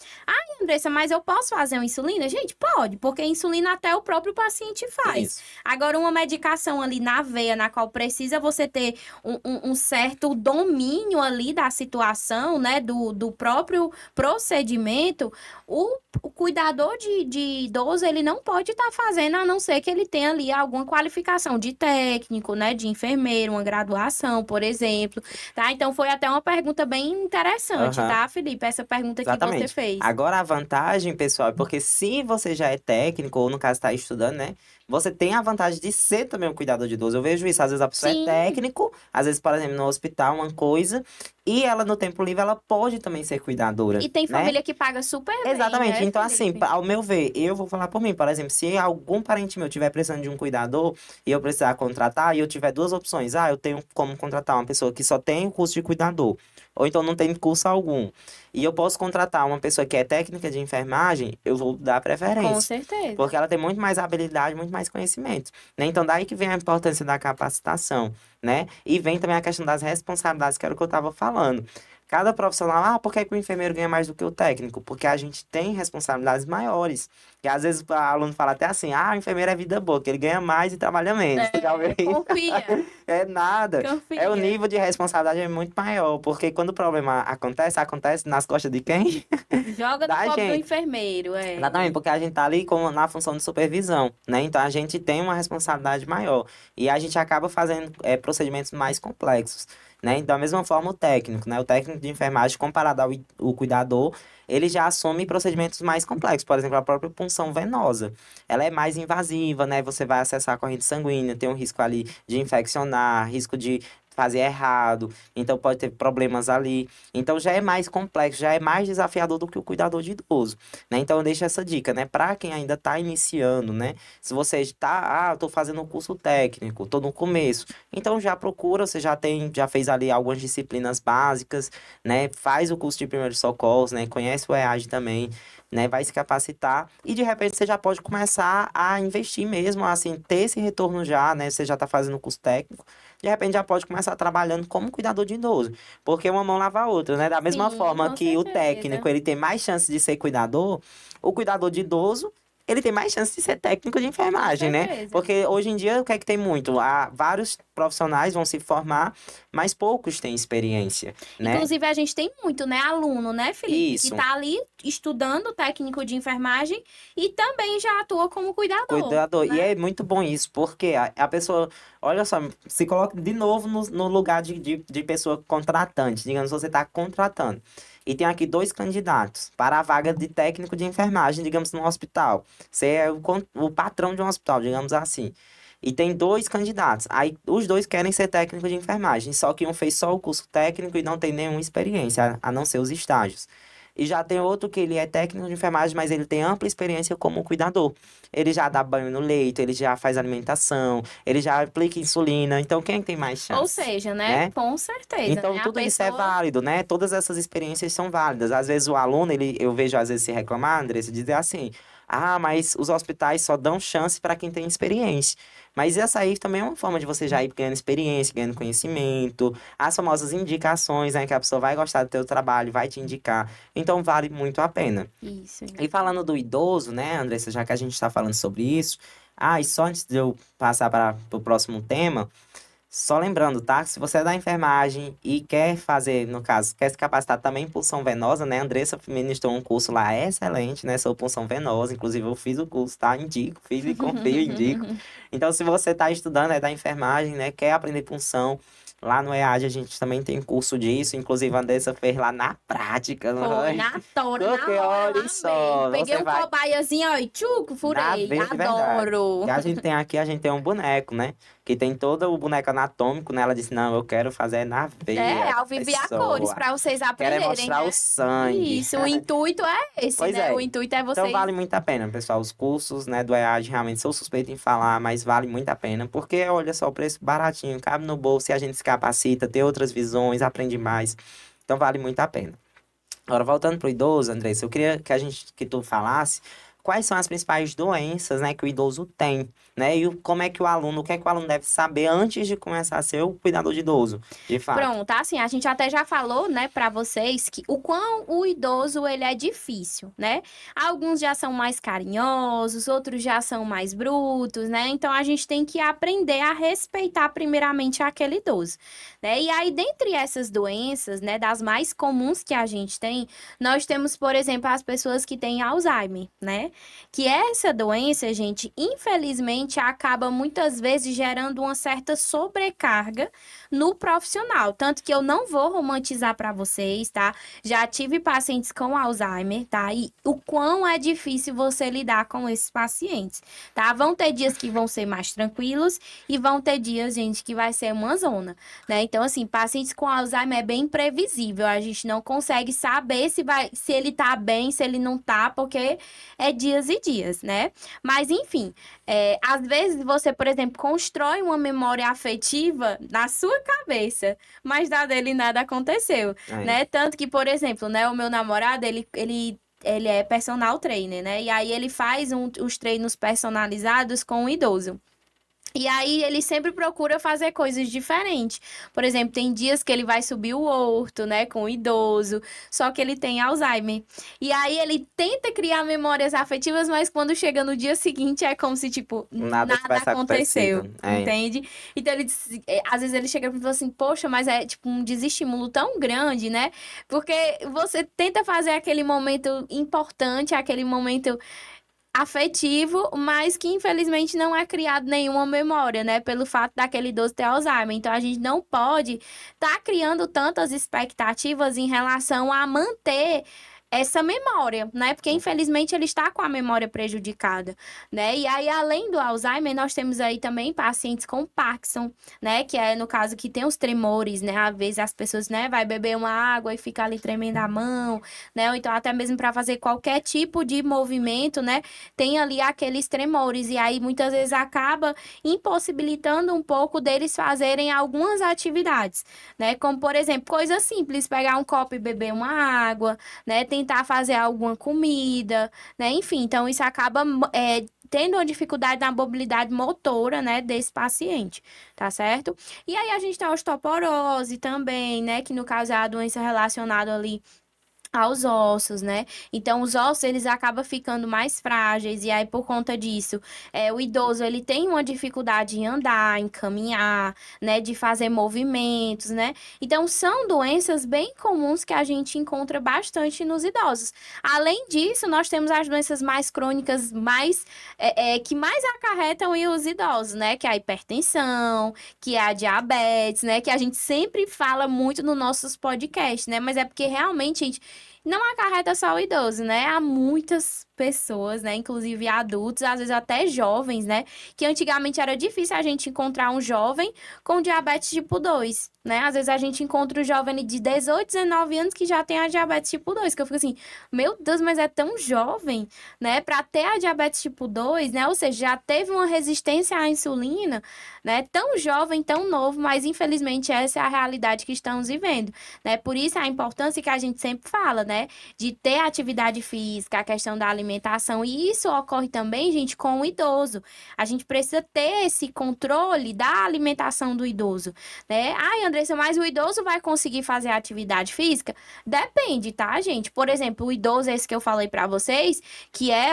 Speaker 1: Andressa, mas eu posso fazer uma insulina? Gente, pode, porque insulina até o próprio paciente faz.
Speaker 2: Isso.
Speaker 1: Agora, uma medicação ali na veia, na qual precisa você ter um certo domínio ali da situação, né, do próprio procedimento, o cuidador de idoso, ele não pode estar fazendo, a não ser que ele tenha ali alguma qualificação de técnico, né, de enfermeiro, uma graduação, por exemplo, tá? Então, foi até uma pergunta bem interessante,
Speaker 2: Aham.
Speaker 1: tá, Felipe? Essa pergunta que você
Speaker 2: Exatamente.
Speaker 1: fez.
Speaker 2: Agora a vantagem, pessoal, é porque se você já é técnico, ou no caso está estudando, né? Você tem a vantagem de ser também um cuidador de idoso. Eu vejo isso, às vezes a pessoa é
Speaker 1: Sim.
Speaker 2: técnico, às vezes, por exemplo, no hospital, uma coisa, e ela no tempo livre, ela pode também ser cuidadora,
Speaker 1: E tem
Speaker 2: né?
Speaker 1: família que paga super bem,
Speaker 2: Exatamente.
Speaker 1: né,
Speaker 2: Então, assim,
Speaker 1: Felipe?
Speaker 2: ao meu ver, eu vou falar por mim, por exemplo, se algum parente meu tiver precisando de um cuidador e eu precisar contratar, e eu tiver duas opções, eu tenho como contratar uma pessoa que só tem o curso de cuidador, ou então não tem curso algum, e eu posso contratar uma pessoa que é técnica de enfermagem, eu vou dar
Speaker 1: Com
Speaker 2: preferência.
Speaker 1: certeza.
Speaker 2: Porque ela tem muito mais habilidade, muito mais conhecimento, né? Então, daí que vem a importância da capacitação, né? E vem também a questão das responsabilidades, que era o que eu estava falando. Cada profissional, por que que o enfermeiro ganha mais do que o técnico? Porque a gente tem responsabilidades maiores. E às vezes o aluno fala até assim, o enfermeiro é vida boa, que ele ganha mais e trabalha menos. Tu já ouviu isso?
Speaker 1: Confia,
Speaker 2: É nada.
Speaker 1: confia.
Speaker 2: É o nível de responsabilidade é muito maior, porque quando o problema acontece nas costas de quem?
Speaker 1: Joga no
Speaker 2: Da
Speaker 1: pobre do
Speaker 2: gente.
Speaker 1: enfermeiro, é.
Speaker 2: Exatamente, porque a gente tá ali na função de supervisão, né? Então a gente tem uma responsabilidade maior. E a gente acaba fazendo procedimentos mais complexos, né? Da mesma forma o técnico, né? O técnico de enfermagem, comparado ao cuidador, ele já assume procedimentos mais complexos. Por exemplo, a própria punção venosa. Ela é mais invasiva, né? Você vai acessar a corrente sanguínea, tem um risco ali de infeccionar, risco de fazer errado, então pode ter problemas ali. Então já é mais complexo, já é mais desafiador do que o cuidador de idoso, né? Então eu deixo essa dica, né? Para quem ainda está iniciando, né? Se você está, eu tô fazendo um curso técnico, tô no começo, então já procura, você já fez ali algumas disciplinas básicas, né? Faz o curso de primeiros socorros, né? Conhece o EAD também, né? Vai se capacitar e de repente você já pode começar a investir mesmo, assim, ter esse retorno já, né? Você já está fazendo o curso técnico, de repente já pode começar trabalhando como cuidador de idoso. Porque uma mão lava a outra, né? Da mesma
Speaker 1: Sim,
Speaker 2: forma
Speaker 1: com
Speaker 2: que o
Speaker 1: certeza.
Speaker 2: técnico, ele tem mais chance de ser cuidador, o cuidador de idoso, ele tem mais chance de ser técnico de
Speaker 1: Com
Speaker 2: enfermagem, né?
Speaker 1: certeza.
Speaker 2: Porque hoje em dia, o que é que tem muito? Vários profissionais vão se formar, mas poucos têm experiência, né?
Speaker 1: Inclusive, a gente tem muito, né, aluno, né, Felipe, que
Speaker 2: Isso.
Speaker 1: tá ali estudando técnico de enfermagem e também já atua como cuidador,
Speaker 2: Cuidador. E
Speaker 1: né?
Speaker 2: é muito bom isso, porque a pessoa, olha só, se coloca de novo no lugar de pessoa contratante. Digamos, você está contratando. E tem aqui dois candidatos para a vaga de técnico de enfermagem, digamos, no hospital. Você é o patrão de um hospital, digamos assim. E tem dois candidatos. Aí os dois querem ser técnico de enfermagem, só que um fez só o curso técnico e não tem nenhuma experiência, a não ser os estágios. E já tem outro que ele é técnico de enfermagem, mas ele tem ampla experiência como cuidador. Ele já dá banho no leito, ele já faz alimentação, ele já aplica insulina. Então, quem tem mais
Speaker 1: Ou
Speaker 2: chance,
Speaker 1: seja, né,
Speaker 2: né?
Speaker 1: com certeza,
Speaker 2: Então,
Speaker 1: né, a
Speaker 2: tudo isso é
Speaker 1: pessoa...
Speaker 2: válido, né? Todas essas experiências são válidas. Às vezes o aluno, eu vejo às vezes se reclamar, Andressa, dizer assim: ah, mas os hospitais só dão chance para quem tem experiência. Mas essa aí também é uma forma de você já ir ganhando experiência, ganhando conhecimento, as famosas indicações, né? Que a pessoa vai gostar do teu trabalho, vai te indicar. Então, vale muito a pena.
Speaker 1: Isso,
Speaker 2: E falando do idoso, né, Andressa, já que a gente está falando sobre isso, e só antes de eu passar para o próximo tema, só lembrando, tá? Se você é da enfermagem e quer fazer, no caso, quer se capacitar também em punção venosa, né? Andressa ministrou um curso lá excelente, né? Sobre punção venosa. Inclusive, eu fiz o curso, tá? Indico, fiz e confio, indico. Então, se você está estudando, é da enfermagem, né? Quer aprender punção, lá no EAD a gente também tem curso disso. Inclusive, a Andressa fez lá na prática.
Speaker 1: Foi na tora,
Speaker 2: Porque
Speaker 1: na hora,
Speaker 2: olha
Speaker 1: lá mesmo.
Speaker 2: só,
Speaker 1: Peguei
Speaker 2: você
Speaker 1: um
Speaker 2: vai
Speaker 1: cobaiazinho, ó, e tchuc,
Speaker 2: na
Speaker 1: furei.
Speaker 2: veia de verdade.
Speaker 1: Adoro.
Speaker 2: E a gente tem aqui, a gente tem um boneco, né? Que tem todo o boneco anatômico, né? Ela disse, não, eu quero fazer na
Speaker 1: É,
Speaker 2: veia da
Speaker 1: ao vivo e a cores,
Speaker 2: pessoa.
Speaker 1: para vocês
Speaker 2: Quero é
Speaker 1: aprenderem,
Speaker 2: mostrar o
Speaker 1: né?
Speaker 2: sangue.
Speaker 1: Isso, o intuito é esse,
Speaker 2: Pois
Speaker 1: né? O
Speaker 2: é.
Speaker 1: intuito é
Speaker 2: Então
Speaker 1: vocês...
Speaker 2: vale muito a pena, pessoal. Os cursos, né, do EAD realmente sou suspeito em falar, mas vale muito a pena. Porque, olha só, o preço baratinho, cabe no bolso e a gente se capacita, tem outras visões, aprende mais. Então vale muito a pena. Agora, voltando para o idoso, Andressa, eu queria que tu falasse quais são as principais doenças, né, que o idoso tem, né, e como é que o que é que o aluno deve saber antes de começar a ser o cuidador de idoso, de fato.
Speaker 1: Pronto, assim, a gente até já falou, né, para vocês que o quão o idoso ele é difícil, né? Alguns já são mais carinhosos, outros já são mais brutos, né? Então a gente tem que aprender a respeitar primeiramente aquele idoso, né? E aí dentre essas doenças, né, das mais comuns que a gente tem, nós temos, por exemplo, as pessoas que têm Alzheimer, né? Que essa doença, gente, infelizmente acaba muitas vezes gerando uma certa sobrecarga no profissional. Tanto que eu não vou romantizar para vocês, tá? Já tive pacientes com Alzheimer, tá? E o quão é difícil você lidar com esses pacientes, tá? Vão ter dias que vão ser mais tranquilos e vão ter dias, gente, que vai ser uma zona, né? Então, assim, pacientes com Alzheimer é bem imprevisível. A gente não consegue saber se ele tá bem, se ele não tá, porque é dias e dias, né? Mas, enfim, às vezes você, por exemplo, constrói uma memória afetiva na sua cabeça, mas da dele nada aconteceu,
Speaker 2: É.
Speaker 1: né? Tanto que, por exemplo, né, o meu namorado, ele é personal trainer, né? E aí ele faz os treinos personalizados com o idoso. E aí ele sempre procura fazer coisas diferentes. Por exemplo, tem dias que ele vai subir o horto, né, com o idoso, só que ele tem Alzheimer. E aí ele tenta criar memórias afetivas, mas quando chega no dia seguinte é como se, tipo,
Speaker 2: Nada
Speaker 1: nada
Speaker 2: tivesse
Speaker 1: aconteceu,
Speaker 2: acontecido. É.
Speaker 1: entende? Então às vezes ele chega pra mim e fala assim, poxa, mas é tipo um desestímulo tão grande, né? Porque você tenta fazer aquele momento importante, aquele momento afetivo, mas que infelizmente não é criado nenhuma memória, né? Pelo fato daquele idoso ter Alzheimer. Então a gente não pode estar criando tantas expectativas em relação a manter essa memória, né? Porque infelizmente ele está com a memória prejudicada, né? E aí, além do Alzheimer, nós temos aí também pacientes com Parkinson, né? Que é no caso que tem os tremores, né? Às vezes as pessoas, né, vai beber uma água e fica ali tremendo a mão, né? Ou então até mesmo para fazer qualquer tipo de movimento, né? Tem ali aqueles tremores e aí muitas vezes acaba impossibilitando um pouco deles fazerem algumas atividades, né? Como por exemplo, coisa simples, pegar um copo e beber uma água, né? Tentar fazer alguma comida, né? Enfim, então isso acaba tendo uma dificuldade na mobilidade motora, né, desse paciente, tá certo? E aí a gente tem a osteoporose também, né, que no caso é a doença relacionada ali aos ossos, né? Então, os ossos, eles acabam ficando mais frágeis, e aí, por conta disso, o idoso, ele tem uma dificuldade em andar, em caminhar, né? De fazer movimentos, né? Então, são doenças bem comuns que a gente encontra bastante nos idosos. Além disso, nós temos as doenças mais crônicas, que mais acarretam os idosos, né? Que é a hipertensão, que é a diabetes, né? Que a gente sempre fala muito nos nossos podcasts, né? Mas é porque realmente, gente, não acarreta só o idoso, né? Há muitas pessoas, né? Inclusive adultos, às vezes até jovens, né? Que antigamente era difícil a gente encontrar um jovem com diabetes tipo 2, né? Às vezes a gente encontra um jovem de 18, 19 anos que já tem a diabetes tipo 2, que eu fico assim, meu Deus, mas é tão jovem, né? Para ter a diabetes tipo 2, né? Ou seja, já teve uma resistência à insulina, né? Tão jovem, tão novo, mas infelizmente essa é a realidade que estamos vivendo, né? Por isso a importância que a gente sempre fala, né? De ter atividade física, a questão da alimentação. E isso ocorre também, gente, com o idoso. A gente precisa ter esse controle da alimentação do idoso, né? Ai, Andressa, mas o idoso vai conseguir fazer atividade física? Depende, tá, gente? Por exemplo, o idoso, esse que eu falei pra vocês, que é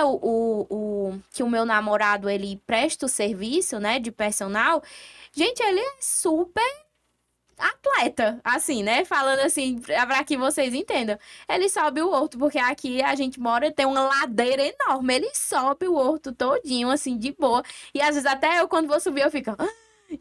Speaker 1: que o meu namorado, ele presta o serviço, né, de personal. Gente, ele é super atleta, assim, né? Falando assim, para que vocês entendam. Ele sobe o horto, porque aqui a gente mora, tem uma ladeira enorme. Ele sobe o horto todinho, assim, de boa. E às vezes até eu, quando vou subir, eu fico. "Ah",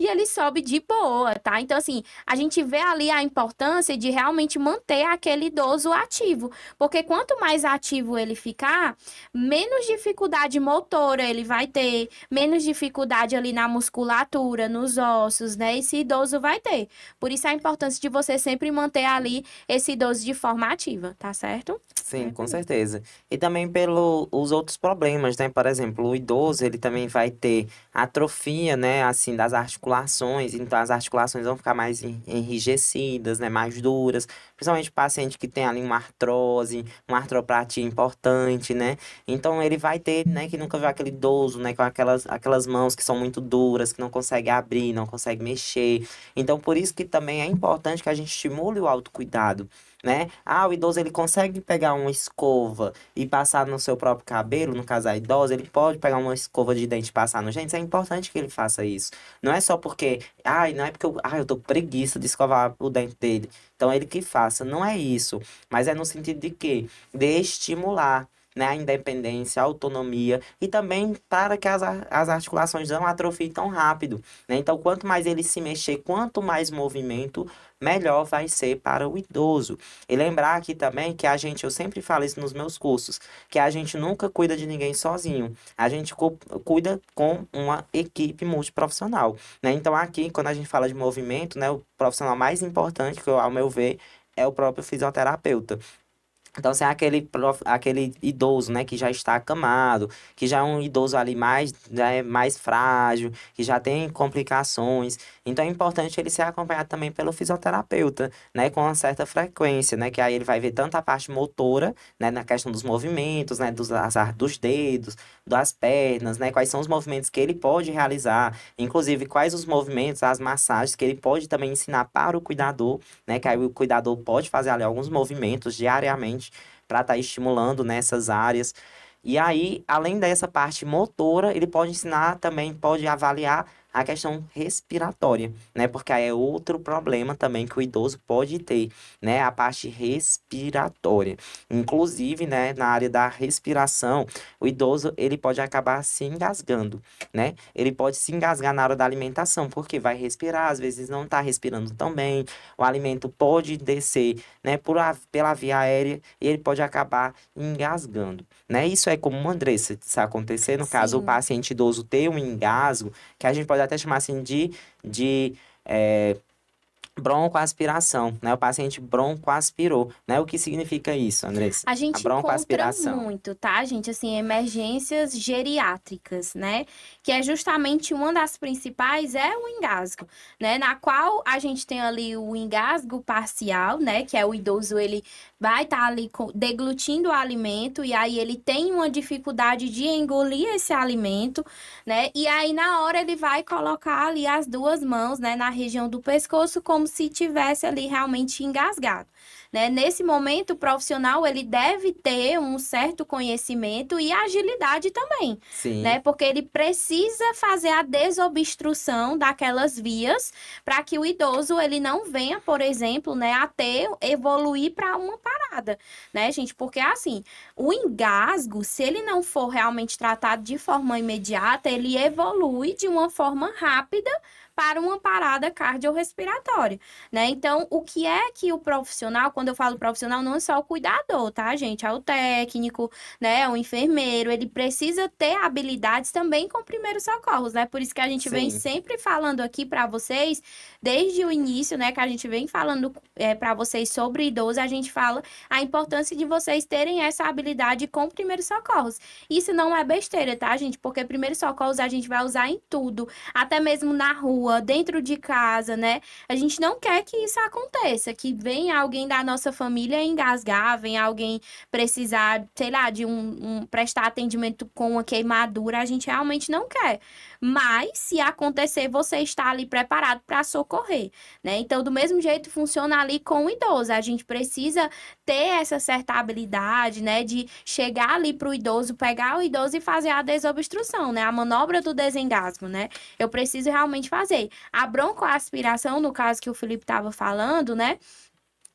Speaker 1: e ele sobe de boa, tá? Então, assim, a gente vê ali a importância de realmente manter aquele idoso ativo. Porque quanto mais ativo ele ficar, menos dificuldade motora ele vai ter, menos dificuldade ali na musculatura, nos ossos, né? Esse idoso vai ter. Por isso a importância de você sempre manter ali esse idoso de forma ativa, tá certo?
Speaker 2: Sim,
Speaker 1: É
Speaker 2: com
Speaker 1: por isso.
Speaker 2: certeza. E também pelos outros problemas, né? Por exemplo, o idoso, ele também vai ter atrofia, né? Assim, das articulações. Então, as articulações vão ficar mais enrijecidas, né? Mais duras. Principalmente o paciente que tem ali uma artrose, uma artropatia importante, né? Então, ele vai ter, né? Que nunca viu aquele idoso, né? Com aquelas mãos que são muito duras, que não consegue abrir, não consegue mexer. Então, por isso que também é importante que a gente estimule o autocuidado, né? Ah, o idoso ele consegue pegar uma escova e passar no seu próprio cabelo, no caso a idosa, ele pode pegar uma escova de dente e passar no dente, é importante que ele faça isso. Não é só porque, ai, não é porque eu tô com preguiça de escovar o dente dele. Então ele que faça, não é isso, mas é no sentido de quê? De estimular, né, a independência, a autonomia e também para que as articulações não atrofiem tão rápido, né? Então, quanto mais ele se mexer, quanto mais movimento, melhor vai ser para o idoso. E lembrar aqui também que a gente, eu sempre falo isso nos meus cursos, que a gente nunca cuida de ninguém sozinho. A gente cuida com uma equipe multiprofissional, né? Então aqui, quando a gente fala de movimento, né, o profissional mais importante, que ao meu ver, é o próprio fisioterapeuta. Então, se é aquele idoso, né, que já está acamado, que já é um idoso ali mais frágil, que já tem complicações, então é importante ele ser acompanhado também pelo fisioterapeuta, né, com uma certa frequência, né, que aí ele vai ver tanto a parte motora, né, na questão dos movimentos, né, dos dedos, das pernas, né, quais são os movimentos que ele pode realizar, inclusive quais os movimentos, as massagens que ele pode também ensinar para o cuidador, né, que aí o cuidador pode fazer ali alguns movimentos diariamente para estar estimulando nessas áreas. E aí, além dessa parte motora, ele pode ensinar também, pode avaliar a questão respiratória, né? Porque aí é outro problema também que o idoso pode ter, né? A parte respiratória. Inclusive, né, na área da respiração, o idoso, ele pode acabar se engasgando, né? Ele pode se engasgar na hora da alimentação, porque vai respirar, às vezes não está respirando tão bem, o alimento pode descer, né, pela via aérea e ele pode acabar engasgando, né? Isso é comum, Andressa, se acontecer, no caso, o
Speaker 1: Sim.
Speaker 2: paciente idoso ter um engasgo, que a gente pode até chamar assim de broncoaspiração, né? O paciente broncoaspirou, né? O que significa isso, Andressa?
Speaker 1: A
Speaker 2: A
Speaker 1: gente encontra
Speaker 2: broncoaspiração.
Speaker 1: muito, tá, gente? Assim, emergências geriátricas, né? Que é justamente uma das principais, é o engasgo, né? Na qual a gente tem ali o engasgo parcial, né? Que é o idoso, ele vai estar ali deglutindo o alimento e aí ele tem uma dificuldade de engolir esse alimento, né? E aí na hora ele vai colocar ali as duas mãos, né, na região do pescoço como se tivesse ali realmente engasgado. Né? Nesse momento, o profissional ele deve ter um certo conhecimento e agilidade também,
Speaker 2: Sim,
Speaker 1: né? Porque ele precisa fazer a desobstrução daquelas vias para que o idoso ele não venha, por exemplo, né, a ter evoluir para uma parada, né, gente? Porque assim, o engasgo, se ele não for realmente tratado de forma imediata, ele evolui de uma forma rápida para uma parada cardiorrespiratória, né? Então, o que é que o profissional, quando eu falo profissional, não é só o cuidador, tá, gente? É o técnico, né? O enfermeiro, ele precisa ter habilidades também com primeiros socorros, né? Por isso que a gente vem
Speaker 2: sim.
Speaker 1: sempre falando aqui para vocês, desde o início, né? Que a gente vem falando para vocês sobre idoso, a gente fala a importância de vocês terem essa habilidade com primeiros socorros. Isso não é besteira, tá, gente? Porque primeiros socorros a gente vai usar em tudo, até mesmo na rua, dentro de casa, né? A gente não quer que isso aconteça, que venha alguém da nossa família engasgar, venha alguém precisar, sei lá, de prestar atendimento com uma queimadura, a gente realmente não quer. Mas, se acontecer, você está ali preparado para socorrer, né? Então, do mesmo jeito, funciona ali com o idoso. A gente precisa ter essa certa habilidade, né, de chegar ali para o idoso, pegar o idoso e fazer a desobstrução, né? A manobra do desengasgo, né? Eu preciso realmente fazer. A broncoaspiração, no caso que o Felipe estava falando, né?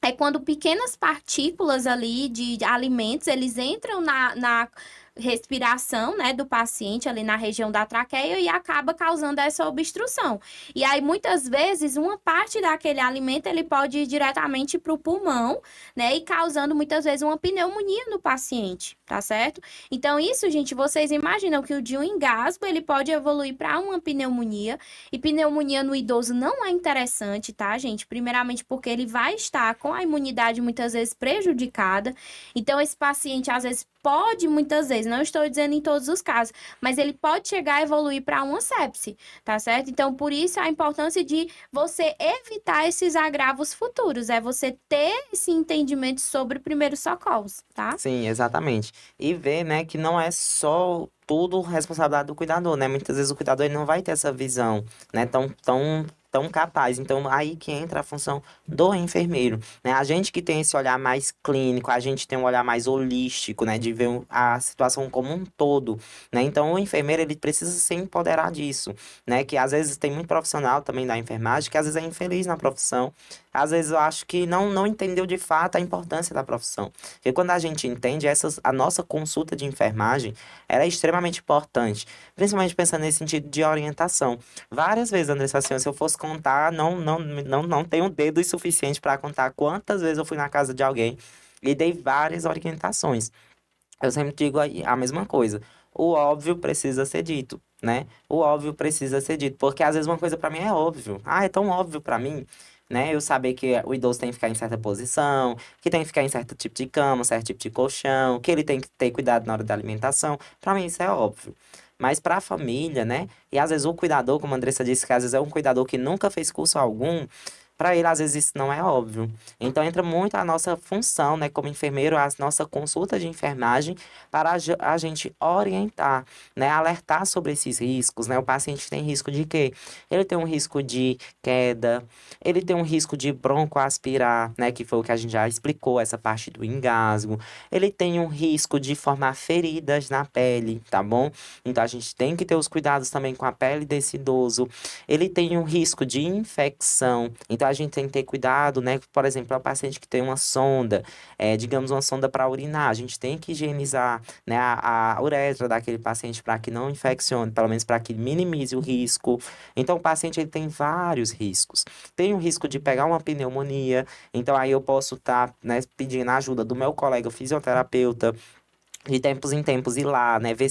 Speaker 1: É quando pequenas partículas ali de alimentos, eles entram na respiração, né, do paciente ali na região da traqueia e acaba causando essa obstrução. E aí, muitas vezes, uma parte daquele alimento, ele pode ir diretamente para o pulmão, né, e causando, muitas vezes, uma pneumonia no paciente, tá certo? Então, isso, gente, vocês imaginam que o de um engasgo, ele pode evoluir para uma pneumonia, e pneumonia no idoso não é interessante, tá, gente? Primeiramente porque ele vai estar com a imunidade muitas vezes prejudicada. Então, esse paciente, às vezes, pode, muitas vezes, não estou dizendo em todos os casos, mas ele pode chegar a evoluir para uma sepse, tá certo? Então, por isso a importância de você evitar esses agravos futuros, é você ter esse entendimento sobre primeiros socorros, tá?
Speaker 2: Sim, exatamente. E ver, né, que não é só tudo responsabilidade do cuidador, né? Muitas vezes o cuidador ele não vai ter essa visão, né, tão capaz. Então, aí que entra a função do enfermeiro, né? A gente que tem esse olhar mais clínico, a gente tem um olhar mais holístico, né, de ver a situação como um todo, né? Então, o enfermeiro, ele precisa se empoderar disso, né? Que às vezes tem muito profissional também da enfermagem que às vezes é infeliz na profissão. Às vezes eu acho que não entendeu de fato a importância da profissão. Porque quando a gente entende, a nossa consulta de enfermagem, ela é extremamente importante. Principalmente pensando nesse sentido de orientação. Várias vezes, Andressa, assim, se eu fosse contar, não tenho dedos suficientes para contar quantas vezes eu fui na casa de alguém e dei várias orientações. Eu sempre digo a mesma coisa. O óbvio precisa ser dito, né? O óbvio precisa ser dito, porque às vezes uma coisa para mim é óbvio. Ah, é tão óbvio para mim, né? Eu saber que o idoso tem que ficar em certa posição, que tem que ficar em certo tipo de cama, certo tipo de colchão, que ele tem que ter cuidado na hora da alimentação. Para mim isso é óbvio. Mas para a família, né? E às vezes o cuidador, como a Andressa disse, que às vezes é um cuidador que nunca fez curso algum, para ele às vezes isso não é óbvio. Então entra muito a nossa função, né, como enfermeiro, a nossa consulta de enfermagem para a gente orientar, né, alertar sobre esses riscos, né? O paciente tem risco de quê? Ele tem um risco de queda, ele tem um risco de broncoaspirar, né, que foi o que a gente já explicou, essa parte do engasgo. Ele tem um risco de formar feridas na pele, tá bom? Então a gente tem que ter os cuidados também com a pele desse idoso. Ele tem um risco de infecção, então a gente tem que ter cuidado, né? Por exemplo, é o paciente que tem uma sonda, digamos uma sonda para urinar, a gente tem que higienizar, né, a uretra daquele paciente para que não infeccione, pelo menos para que minimize o risco. Então o paciente ele tem vários riscos. Tem o risco de pegar uma pneumonia, então aí eu posso estar, né, pedindo a ajuda do meu colega fisioterapeuta de tempos em tempos ir lá, né? Ver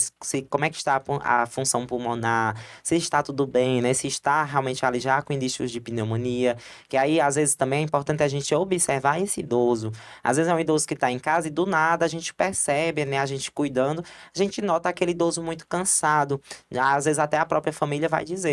Speaker 2: como é que está a função pulmonar, se está tudo bem, né? Se está realmente ali já com indícios de pneumonia. Que aí, às vezes, também é importante a gente observar esse idoso. Às vezes é um idoso que está em casa e do nada a gente percebe, né? A gente cuidando, a gente nota aquele idoso muito cansado. Às vezes até a própria família vai diz,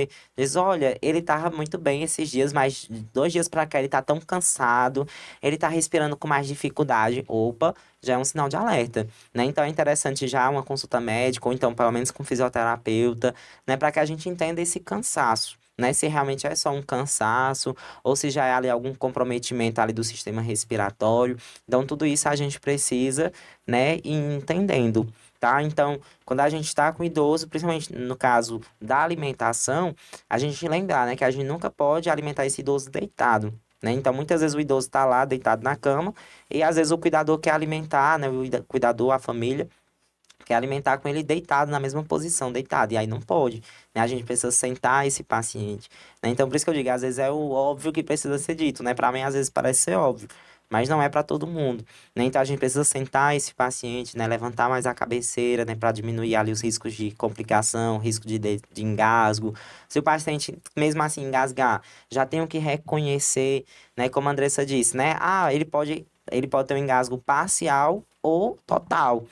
Speaker 2: olha, ele estava muito bem esses dias, mas 2 dias para cá ele está tão cansado, ele está respirando com mais dificuldade. Opa, já é um sinal de alerta, né? Então é interessante já uma consulta médica, ou então pelo menos com fisioterapeuta, né? Para que a gente entenda esse cansaço, né? Se realmente é só um cansaço, ou se já é ali algum comprometimento ali do sistema respiratório. Então tudo isso a gente precisa, né? Ir entendendo, tá? Então, quando a gente está com idoso, principalmente no caso da alimentação, a gente lembrar, né? Que a gente nunca pode alimentar esse idoso deitado. Né? Então, muitas vezes o idoso está lá deitado na cama e às vezes o cuidador quer alimentar, né? O cuidador, a família, quer alimentar com ele deitado na mesma posição, deitado. E aí não pode, né? A gente precisa sentar esse paciente, né? Então, por isso que eu digo, às vezes é o óbvio que precisa ser dito, né? Para mim, às vezes parece ser óbvio, mas não é para todo mundo, né? Então, a gente precisa sentar esse paciente, né? Levantar mais a cabeceira, né? Para diminuir ali os riscos de complicação, risco de engasgo. Se o paciente, mesmo assim, engasgar, já tem o que reconhecer, né? Como a Andressa disse, né? Ah, ele pode ter um engasgo parcial ou total.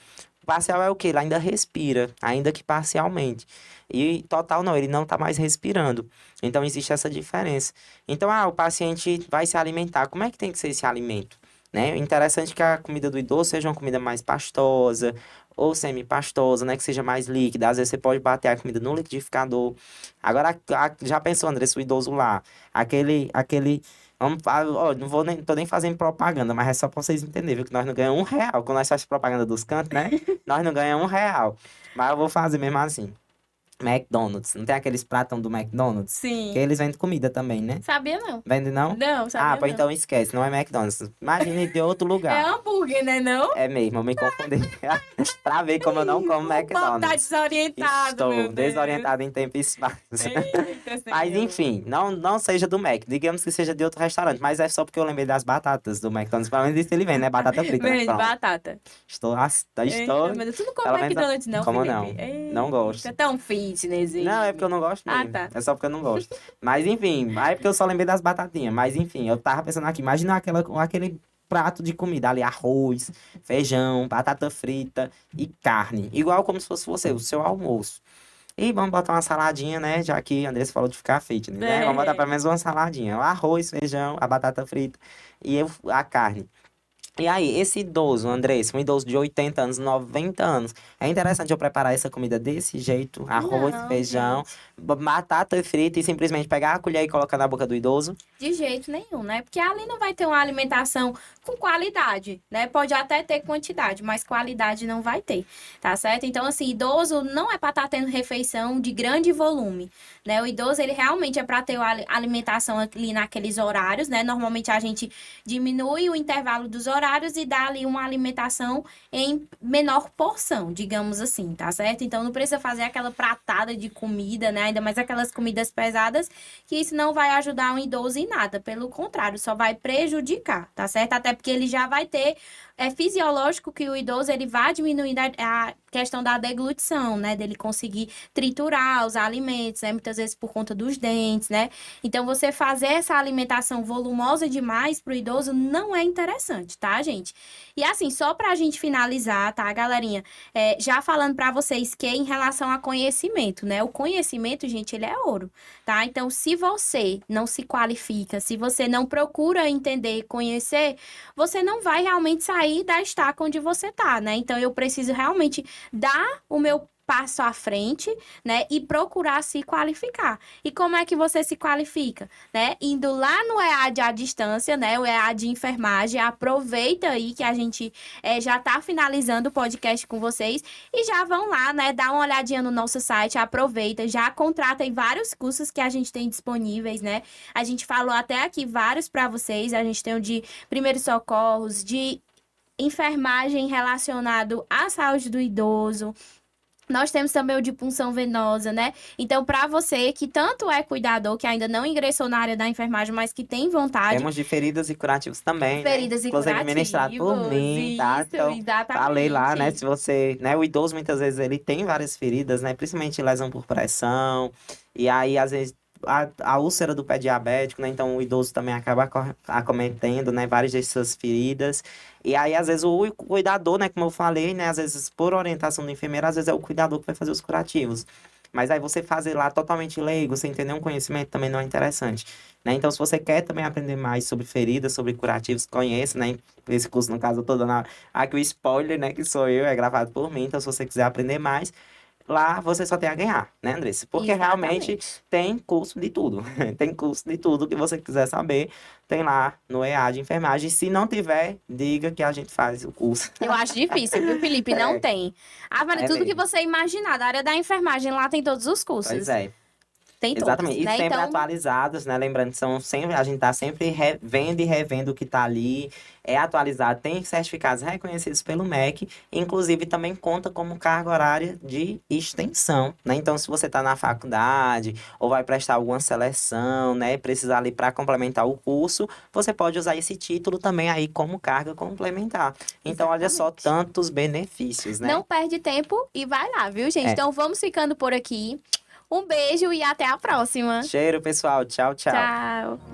Speaker 2: Parcial é o quê? Ele ainda respira, ainda que parcialmente. E total não, ele não está mais respirando. Então existe essa diferença. Então, o paciente vai se alimentar. Como é que tem que ser esse alimento? Né? Interessante que a comida do idoso seja uma comida mais pastosa ou semi-pastosa, né? Que seja mais líquida. Às vezes você pode bater a comida no liquidificador. Agora, já pensou, André, se o idoso lá, aquele ó, não vou nem, tô nem fazendo propaganda, mas é só pra vocês entenderem, viu? Que nós não ganhamos R$ 1. Quando nós fazemos propaganda dos cantos, né? Nós não ganhamos R$ 1. Mas eu vou fazer mesmo assim. McDonald's. Não tem aqueles pratão do McDonald's? Que
Speaker 1: Sim.
Speaker 2: eles vendem comida também, né?
Speaker 1: Sabia não.
Speaker 2: Vende não?
Speaker 1: Não, sabia
Speaker 2: Pois
Speaker 1: não.
Speaker 2: então esquece, não é McDonald's. Imagine de outro
Speaker 1: É
Speaker 2: lugar.
Speaker 1: hambúrguer, né, não?
Speaker 2: É mesmo, eu me confundi. Pra ver como eu não como
Speaker 1: O povo tá
Speaker 2: McDonald's.
Speaker 1: desorientado, meu
Speaker 2: Estou
Speaker 1: Deus.
Speaker 2: desorientado em tempo e espaço.
Speaker 1: Eita,
Speaker 2: Mas
Speaker 1: Senhor.
Speaker 2: enfim, não seja do Mac. Digamos que seja de outro restaurante. Mas é só porque eu lembrei das batatas do McDonald's. Pelo menos isso ele vem, né? Batata frita, né?
Speaker 1: Vende
Speaker 2: Pronto.
Speaker 1: batata.
Speaker 2: Estou,
Speaker 1: Eita, meu Deus. Tu não come
Speaker 2: pelo menos,
Speaker 1: McDonald's não,
Speaker 2: como
Speaker 1: Felipe?
Speaker 2: não? Não
Speaker 1: Eita,
Speaker 2: gosto.
Speaker 1: tão fitness
Speaker 2: Não, é
Speaker 1: ele.
Speaker 2: porque eu não gosto
Speaker 1: Ah,
Speaker 2: mesmo.
Speaker 1: tá.
Speaker 2: É só porque eu não gosto. Mas enfim, aí é porque eu só lembrei das batatinhas. Mas enfim, eu tava pensando aqui, imagina aquele prato de comida ali, arroz, feijão, batata frita e carne. Igual como se fosse o seu almoço. E vamos botar uma saladinha, né? Já que a Andressa falou de ficar fitness, né? Vamos botar pelo
Speaker 1: É.
Speaker 2: menos uma saladinha. O arroz, feijão, a batata frita e a carne. E aí, esse idoso, Andressa, um idoso de 80 anos, 90 anos, é interessante eu preparar essa comida desse jeito, arroz,
Speaker 1: Não,
Speaker 2: feijão,
Speaker 1: gente.
Speaker 2: batata frita e simplesmente pegar a colher e colocar na boca do idoso?
Speaker 1: De jeito nenhum, né? Porque ali não vai ter uma alimentação com qualidade, né? Pode até ter quantidade, mas qualidade não vai ter, tá certo? Então, assim, idoso não é para estar tendo refeição de grande volume, né? O idoso, ele realmente é para ter a alimentação ali naqueles horários, né? Normalmente a gente diminui o intervalo dos horários e dá ali uma alimentação em menor porção, digamos assim, tá certo? Então, não precisa fazer aquela pratada de comida, né? Ainda mais aquelas comidas pesadas, que isso não vai ajudar um idoso em nada, pelo contrário, só vai prejudicar, tá certo? Até porque ele já vai ter, é fisiológico que o idoso ele vai diminuir a questão da deglutição, né? Dele conseguir triturar os alimentos, né? Muitas vezes por conta dos dentes, né? Então, você fazer essa alimentação volumosa demais pro idoso não é interessante, tá, gente? E assim, só pra gente finalizar, tá, galerinha? Já falando pra vocês que em relação a conhecimento, né? O conhecimento, gente, ele é ouro, tá? Então, se você não se qualifica, se você não procura entender e conhecer, você não vai realmente sair da estaca onde você tá, né? Então, eu preciso realmente dar o meu passo à frente, né, e procurar se qualificar. E como é que você se qualifica, né? Indo lá no EAD à distância, né, o EAD de enfermagem, aproveita aí que a gente já tá finalizando o podcast com vocês e já vão lá, né, dar uma olhadinha no nosso site, aproveita, já contrata aí vários cursos que a gente tem disponíveis, né? A gente falou até aqui vários para vocês, a gente tem o de primeiros socorros, de enfermagem relacionado à saúde do idoso, Nós temos também o de punção venosa, né? Então, para você que tanto é cuidador, que ainda não ingressou na área da enfermagem, mas que tem vontade,
Speaker 2: Temos de feridas e curativos também, né?
Speaker 1: feridas e
Speaker 2: Inclusive ministrado por
Speaker 1: curativos,
Speaker 2: mim, tá?
Speaker 1: isso,
Speaker 2: Então, falei lá, né?
Speaker 1: exatamente.
Speaker 2: Se você, né? O idoso muitas vezes ele tem várias feridas, né? Principalmente lesão por pressão. E aí, às vezes, a úlcera do pé diabético, né? Então, o idoso também acaba acometendo, né? Várias dessas feridas. E aí, às vezes, o cuidador, né? Como eu falei, né? Às vezes, por orientação do enfermeiro, às vezes é o cuidador que vai fazer os curativos. Mas aí você fazer lá totalmente leigo, sem ter nenhum conhecimento, também não é interessante, né? Então, se você quer também aprender mais sobre feridas, sobre curativos, conheça, né? Esse curso, no caso, eu tô dando aqui o spoiler, né? Que sou eu, é gravado por mim. Então, se você quiser aprender mais, lá você só tem a ganhar, né, Andressa? Porque realmente
Speaker 1: Exatamente.
Speaker 2: tem curso de tudo. Tem curso de tudo que você quiser saber. Tem lá no EA de enfermagem. Se não tiver, diga que a gente faz o curso.
Speaker 1: Eu acho difícil, viu, Felipe? Não
Speaker 2: É,
Speaker 1: tem. Ah, mas
Speaker 2: é
Speaker 1: tudo que
Speaker 2: mesmo.
Speaker 1: você imaginar da área da enfermagem, lá tem todos os
Speaker 2: Pois
Speaker 1: cursos.
Speaker 2: é.
Speaker 1: Tem todos,
Speaker 2: Exatamente. E
Speaker 1: né?
Speaker 2: sempre
Speaker 1: Então,
Speaker 2: atualizados, né? Lembrando que são sempre, a gente tá sempre vendo e revendo o que tá ali. É atualizado, tem certificados reconhecidos pelo MEC, inclusive também conta como carga horária de extensão, né? Então, se você está na faculdade ou vai prestar alguma seleção, né? Precisar ali para complementar o curso, você pode usar esse título também aí como carga complementar. Então, olha só
Speaker 1: exatamente.
Speaker 2: tantos benefícios,
Speaker 1: Não
Speaker 2: né?
Speaker 1: perde tempo e vai lá, viu, gente?
Speaker 2: É.
Speaker 1: Então, vamos ficando por aqui. Um beijo e até a próxima.
Speaker 2: Cheiro, pessoal. Tchau, tchau.
Speaker 1: Tchau.